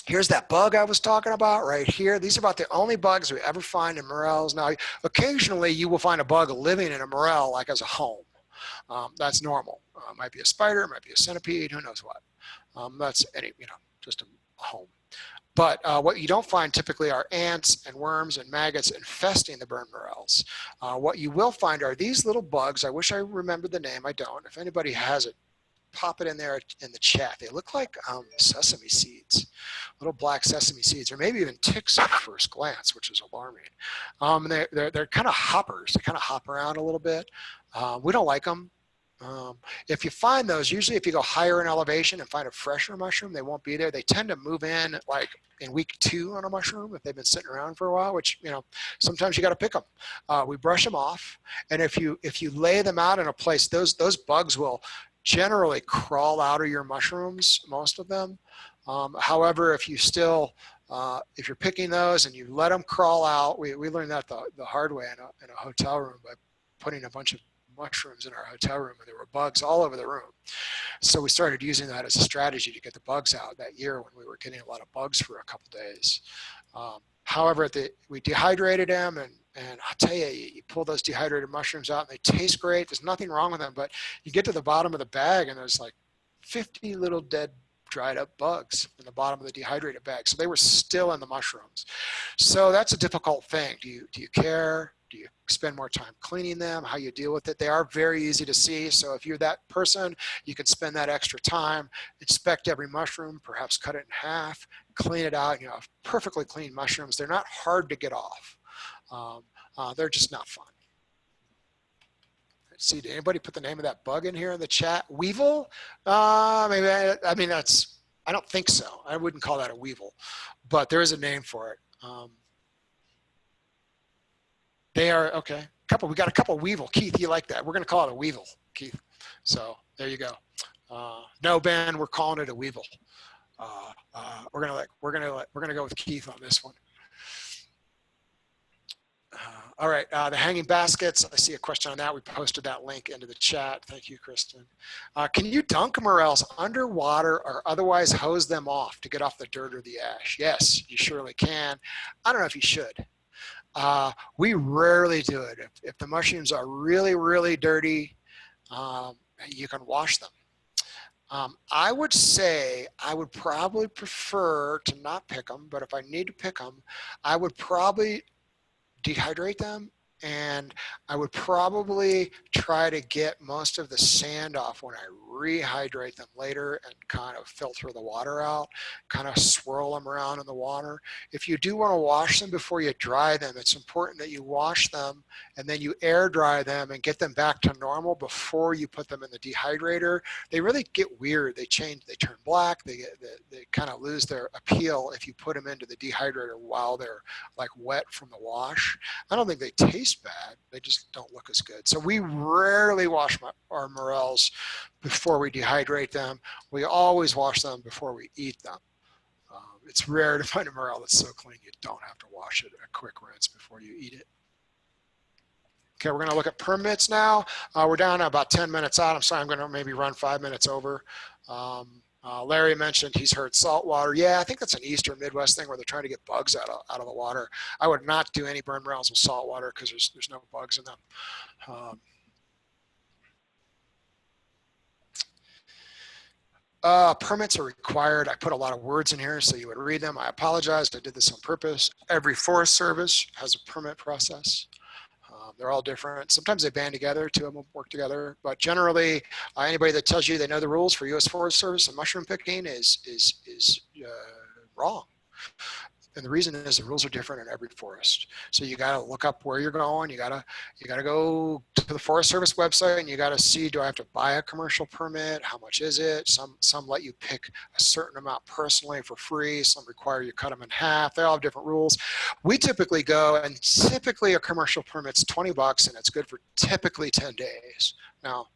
Here's that bug I was talking about right here. These are about the only bugs we ever find in morels. Now, occasionally you will find a bug living in a morel like as a home. That's normal. It might be a spider, it might be a centipede, who knows what. That's just a home. But what you don't find typically are ants and worms and maggots infesting the burn morels. What you will find are these little bugs. I wish I remembered the name. I don't. If anybody has it, pop it in there in the chat. They look like sesame seeds, little black sesame seeds, or maybe even ticks at first glance, which is alarming. They're kind of hoppers. They kind of hop around a little bit. We don't like them. If you find those, usually if you go higher in elevation and find a fresher mushroom, they won't be there. They tend to move in like in week 2 on a mushroom if they've been sitting around for a while, which, sometimes you got to pick them. We brush them off. And if you lay them out in a place, those bugs will generally crawl out of your mushrooms, most of them. However, if you still, if you're picking those and you let them crawl out, we learned that the hard way in a hotel room by putting a bunch of mushrooms in our hotel room, and there were bugs all over the room. So we started using that as a strategy to get the bugs out that year when we were getting a lot of bugs for a couple days. However, we dehydrated them, and I'll tell you, you pull those dehydrated mushrooms out and they taste great. There's nothing wrong with them, but you get to the bottom of the bag and there's like 50 little dead dried up bugs in the bottom of the dehydrated bag. So they were still in the mushrooms. So that's a difficult thing. Do you care? Do you spend more time cleaning them? How you deal with it? They are very easy to see. So if you're that person, you can spend that extra time, inspect every mushroom, perhaps cut it in half, clean it out. You know, perfectly clean mushrooms, they're not hard to get off. They're just not fun. Let's see, did anybody put the name of that bug in here in the chat? Weevil? Maybe, I mean, I don't think so. I wouldn't call that a weevil, but there is a name for it. They are, okay. We got a couple weevil. Keith, you like that? We're going to call it a weevil, Keith. So there you go. No, Ben, we're calling it a weevil. We're gonna go with Keith on this one. All right, the hanging baskets. I see a question on that. We posted that link into the chat. Thank you, Kristen. Can you dunk morels underwater or otherwise hose them off to get off the dirt or the ash? Yes, you surely can. I don't know if you should. We rarely do it. If the mushrooms are really, really dirty, you can wash them. I would say I would probably prefer to not pick them, but if I need to pick them, I would probably dehydrate them, and I would probably try to get most of the sand off when I rehydrate them later and kind of filter the water out, kind of swirl them around in the water. If you do want to wash them before you dry them, it's important that you wash them and then you air dry them and get them back to normal before you put them in the dehydrator. They really get weird. They change, they turn black, they kind of lose their appeal if you put them into the dehydrator while they're like wet from the wash. I don't think they taste bad, they just don't look as good. So we rarely wash our morels before we dehydrate them. We always wash them before we eat them. It's rare to find a morel that's so clean you don't have to wash it, a quick rinse before you eat it. Okay, we're going to look at permits now. We're down to about 10 minutes out. I'm sorry, I'm going to maybe run 5 minutes over. Larry mentioned he's heard saltwater. Yeah, I think that's an Eastern Midwest thing where they're trying to get bugs out of the water. I would not do any burn morels with saltwater because there's no bugs in them. Permits are required. I put a lot of words in here so you would read them. I apologize. I did this on purpose. Every Forest Service has a permit process. They're all different. Sometimes they band together, two of them work together, but generally anybody that tells you they know the rules for U.S. Forest Service and mushroom picking is wrong. And the reason is the rules are different in every forest. So you got to look up where you're going. You got to go to the Forest Service website and you got to see, do I have to buy a commercial permit? How much is it? Some let you pick a certain amount personally for free. Some require you cut them in half. They all have different rules. We typically go, and typically a commercial permit's $20 and it's good for typically 10 days. Now,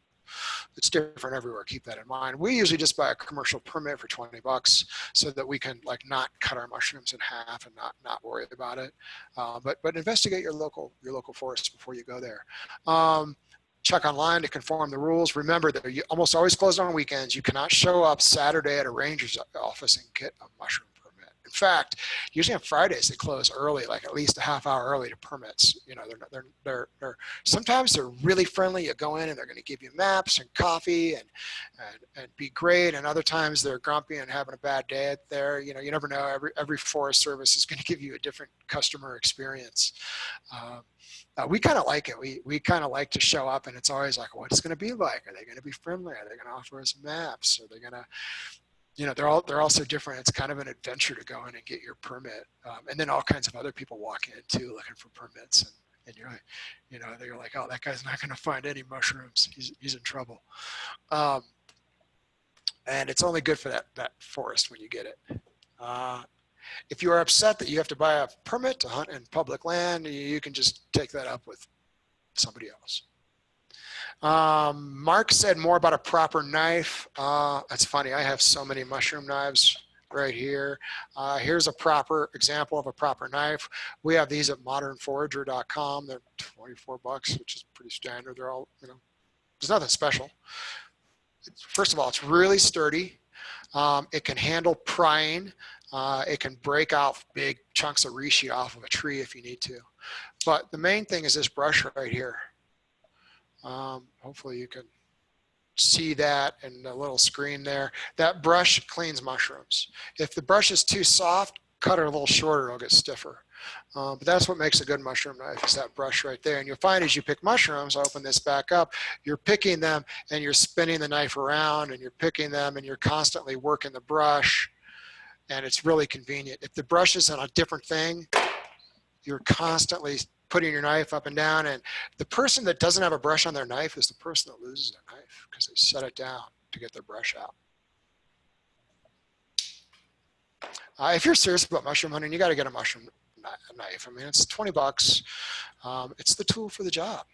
it's different everywhere. Keep that in mind. We usually just buy a commercial permit for $20 so that we can like not cut our mushrooms in half and not worry about it. But investigate your local forest before you go there. Check online to conform the rules. Remember that you almost always closed on weekends. You cannot show up Saturday at a ranger's office and get a mushroom permit. In fact, usually on Fridays they close early, like at least a half hour early to permits. You know, they're sometimes they're really friendly. You go in and they're going to give you maps and coffee and be great. And other times they're grumpy and having a bad day there. You know, you never know. Every Forest Service is going to give you a different customer experience. We kind of like it. We kind of like to show up and it's always like, what's it going to be like? Are they going to be friendly? Are they going to offer us maps? Are they going to, you know, they're all so different. It's kind of an adventure to go in and get your permit. And then all kinds of other people walk in too, looking for permits. And you're like, you know, they're like, oh, that guy's not going to find any mushrooms. He's in trouble. And it's only good for that forest when you get it. If you are upset that you have to buy a permit to hunt in public land, you can just take that up with somebody else. Mark said more about a proper knife. That's funny. I have so many mushroom knives right here. Here's a proper example of a proper knife. We have these at modernforager.com. They're $24, which is pretty standard. They're all, you know, there's nothing special. First of all, it's really sturdy. It can handle prying. It can break off big chunks of reishi off of a tree if you need to. But the main thing is this brush right here. Hopefully you can see that in the little screen there. That brush cleans mushrooms. If the brush is too soft, cut it a little shorter, it'll get stiffer. But that's what makes a good mushroom knife, is that brush right there. And you'll find as you pick mushrooms, I'll open this back up, you're picking them and you're spinning the knife around and you're picking them and you're constantly working the brush, and it's really convenient. If the brush is on a different thing, you're constantly putting your knife up and down, and the person that doesn't have a brush on their knife is the person that loses their knife because they set it down to get their brush out. If you're serious about mushroom hunting, you got to get a mushroom knife. I mean, it's 20 bucks. It's the tool for the job.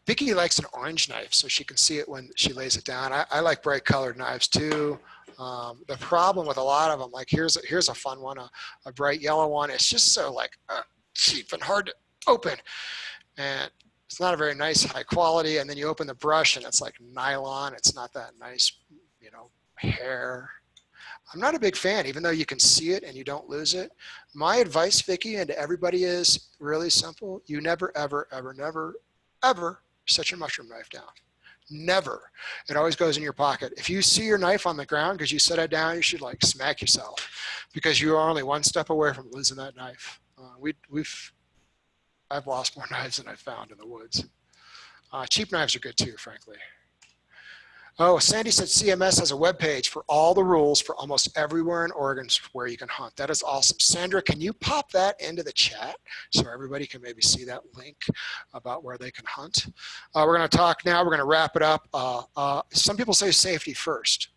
Vicky likes an orange knife so she can see it when she lays it down. I like bright colored knives too. The problem with a lot of them, like here's a fun one, a bright yellow one. It's just so like cheap and hard to open, and it's not a very nice high quality. And then you open the brush and it's like nylon. It's not that nice, you know, hair. I'm not a big fan, even though you can see it and you don't lose it. My advice, Vicky, and to everybody is really simple. You never, ever, ever, never, ever set your mushroom knife down. Never. It always goes in your pocket. If you see your knife on the ground because you set it down, you should like smack yourself, because you are only one step away from losing that knife. I've lost more knives than I've found in the woods. Cheap knives are good too, frankly. Oh, Sandy said CMS has a webpage for all the rules for almost everywhere in Oregon where you can hunt. That is awesome. Sandra, can you pop that into the chat so everybody can maybe see that link about where they can hunt? We're going to talk now. We're going to wrap it up. Some people say safety first.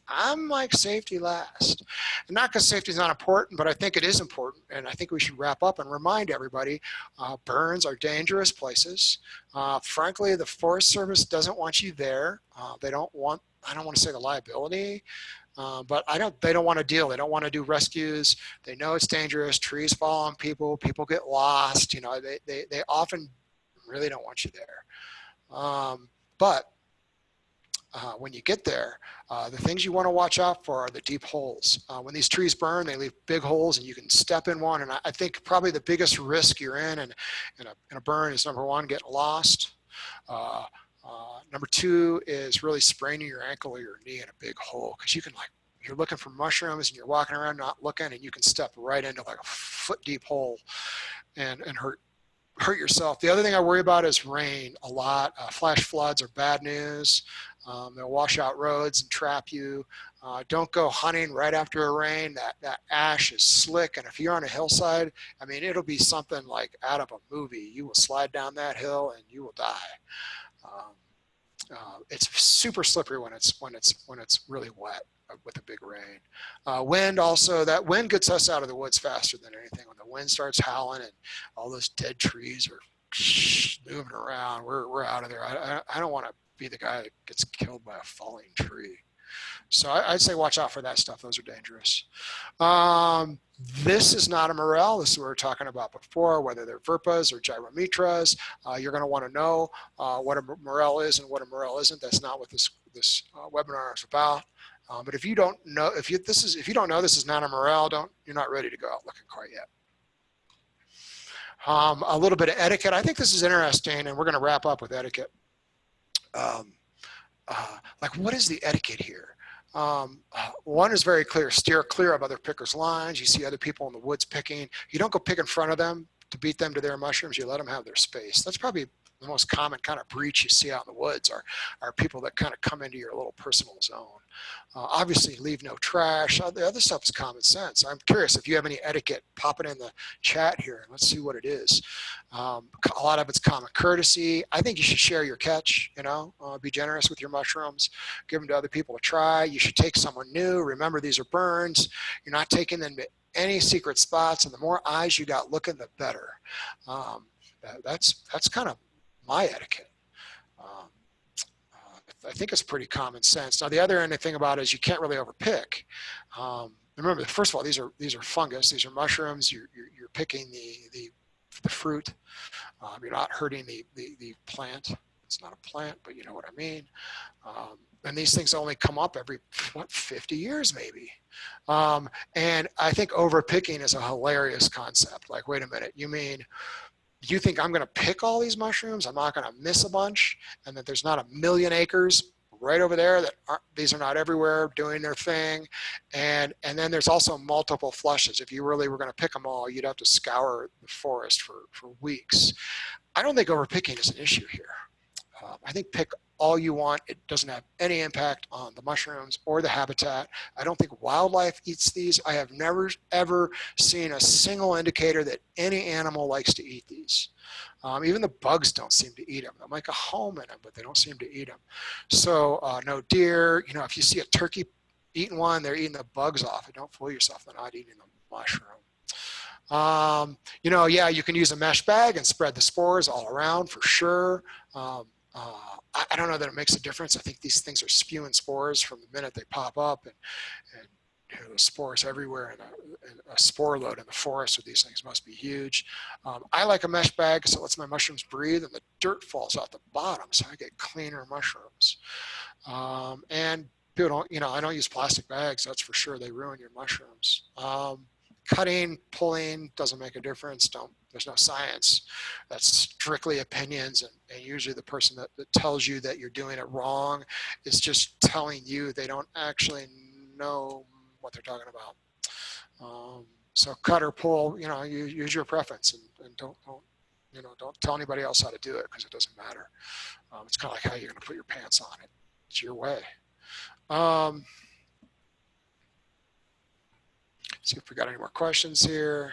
I'm like safety last. And not because safety is not important, but I think it is important. And I think we should wrap up and remind everybody, burns are dangerous places. Frankly, the Forest Service doesn't want you there. They don't want, I don't want to say the liability, but they don't want to deal. They don't want to do rescues. They know it's dangerous. Trees fall on people. People get lost. You know, they often really don't want you there. But when you get there, the things you want to watch out for are the deep holes. When these trees burn, they leave big holes and you can step in one. And I think probably the biggest risk you're in a burn is, number one, getting lost. Number two is really spraining your ankle or your knee in a big hole, because you can, like, you're looking for mushrooms and you're walking around not looking, and you can step right into like a foot deep hole and hurt yourself. The other thing I worry about is rain a lot. Flash floods are bad news. They'll wash out roads and trap you. Don't go hunting right after a rain. That ash is slick, and if you're on a hillside, I mean, it'll be something like out of a movie. You will slide down that hill and you will die. It's super slippery when it's really wet with a big rain. Wind also, that wind gets us out of the woods faster than anything. When the wind starts howling and all those dead trees are moving around, we're out of there. I don't want to be the guy that gets killed by a falling tree. So I'd say watch out for that stuff. Those are dangerous. This is not a morel. This is what we were talking about before, whether they're verpas or gyrometras. You're going to want to know what a morel is and what a morel isn't. That's not what this webinar is about. But if you don't know, if you don't know this is not a morel, you're not ready to go out looking quite yet. A little bit of etiquette. I think this is interesting, and we're going to wrap up with etiquette. Like, what is the etiquette here? One is very clear: steer clear of other pickers' lines. You see other people in the woods picking. You don't go pick in front of them to beat them to their mushrooms. You let them have their space. That's probably the most common kind of breach you see out in the woods are people that kind of come into your little personal zone. Obviously, leave no trash. The other stuff is common sense. I'm curious if you have any etiquette. Pop it in the chat here and let's see what it is. A lot of it's common courtesy. I think you should share your catch, you know, be generous with your mushrooms, give them to other people to try. You should take someone new. Remember, these are burns. You're not taking them to any secret spots, and the more eyes you got looking, the better. That's kind of my etiquette. I think it's pretty common sense. Now, the other end thing about it is you can't really overpick. Remember, first of all, these are fungus. These are mushrooms. You're picking the fruit. You're not hurting the plant. It's not a plant, but you know what I mean. And these things only come up every 50 years maybe. And I think overpicking is a hilarious concept. Like, wait a minute, you mean you think I'm going to pick all these mushrooms? I'm not going to miss a bunch, and that there's not a million acres right over there that these are not everywhere doing their thing. And then there's also multiple flushes. If you really were going to pick them all, you'd have to scour the forest for weeks. I don't think overpicking is an issue here. I think pick all you want. It doesn't have any impact on the mushrooms or the habitat. I don't think wildlife eats these. I have never, ever seen a single indicator that any animal likes to eat these. Even the bugs don't seem to eat them. They make a home in them, but they don't seem to eat them. So no deer. You know, if you see a turkey eating one, they're eating the bugs off. And don't fool yourself, they're not eating the mushroom. You know, yeah, you can use a mesh bag and spread the spores all around for sure. I don't know that it makes a difference. I think these things are spewing spores from the minute they pop up, and you know, the spores everywhere, and a spore load in the forest with these things must be huge. I like a mesh bag because it lets my mushrooms breathe and the dirt falls out the bottom, so I get cleaner mushrooms. And people don't, you know, I don't use plastic bags, that's for sure. They ruin your mushrooms. Cutting, pulling doesn't make a difference. There's no science. That's strictly opinions, and usually the person that tells you that you're doing it wrong is just telling you they don't actually know what they're talking about. So cut or pull, you know, you use your preference, and don't you know, don't tell anybody else how to do it, because it doesn't matter. It's kind of like how you're going to put your pants on. It's your way. See if we got any more questions here.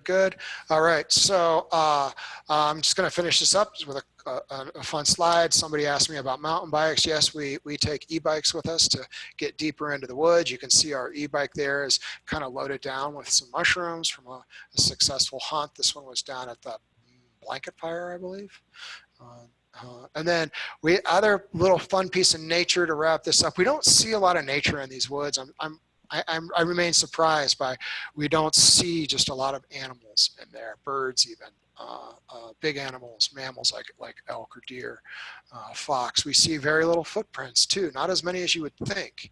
Good. All right, so I'm just going to finish this up with a fun slide. Somebody asked me about mountain bikes. Yes, we take e-bikes with us to get deeper into the woods. You can see our e-bike there is kind of loaded down with some mushrooms from a successful hunt. This one was down at the blanket fire, I believe. And then other little fun piece of nature to wrap this up. We don't see a lot of nature in these woods. I remain surprised by, we don't see just a lot of animals in there, birds even, big animals, mammals like elk or deer, fox. We see very little footprints too, not as many as you would think.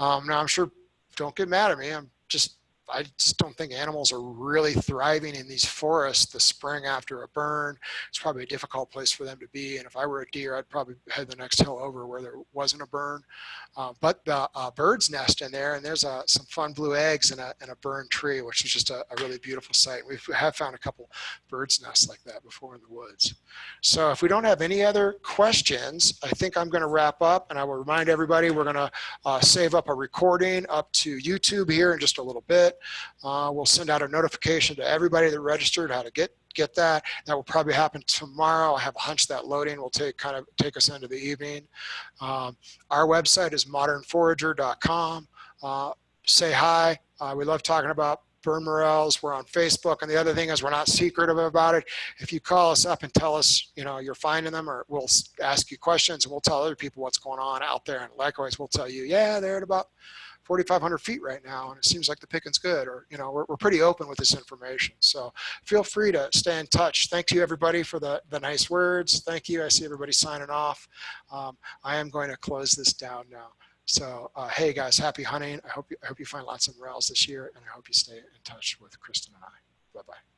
Now I'm sure, don't get mad at me, I just don't think animals are really thriving in these forests the spring after a burn. It's probably a difficult place for them to be. And if I were a deer, I'd probably head the next hill over where there wasn't a burn. But the birds nest in there, and there's some fun blue eggs in a burned tree, which is just a really beautiful sight. We have found a couple birds nests like that before in the woods. So if we don't have any other questions, I think I'm going to wrap up, and I will remind everybody we're going to save up a recording up to YouTube here in just a little bit. We'll send out a notification to everybody that registered how to get that. That will probably happen tomorrow. I have a hunch that loading will take us into the evening. Our website is modernforager.com. Say hi. We love talking about burn morels. We're on Facebook, and the other thing is we're not secretive about it. If you call us up and tell us, you know, you're finding them, or we'll ask you questions, and we'll tell other people what's going on out there. And likewise, we'll tell you, yeah, they're at about 4,500 feet right now, and it seems like the picking's good, or, you know, we're pretty open with this information. So feel free to stay in touch. Thank you, everybody, for the nice words. Thank you. I see everybody signing off. I am going to close this down now. So, hey guys, happy hunting. I hope you find lots of morels this year, and I hope you stay in touch with Kristen and I. Bye-bye.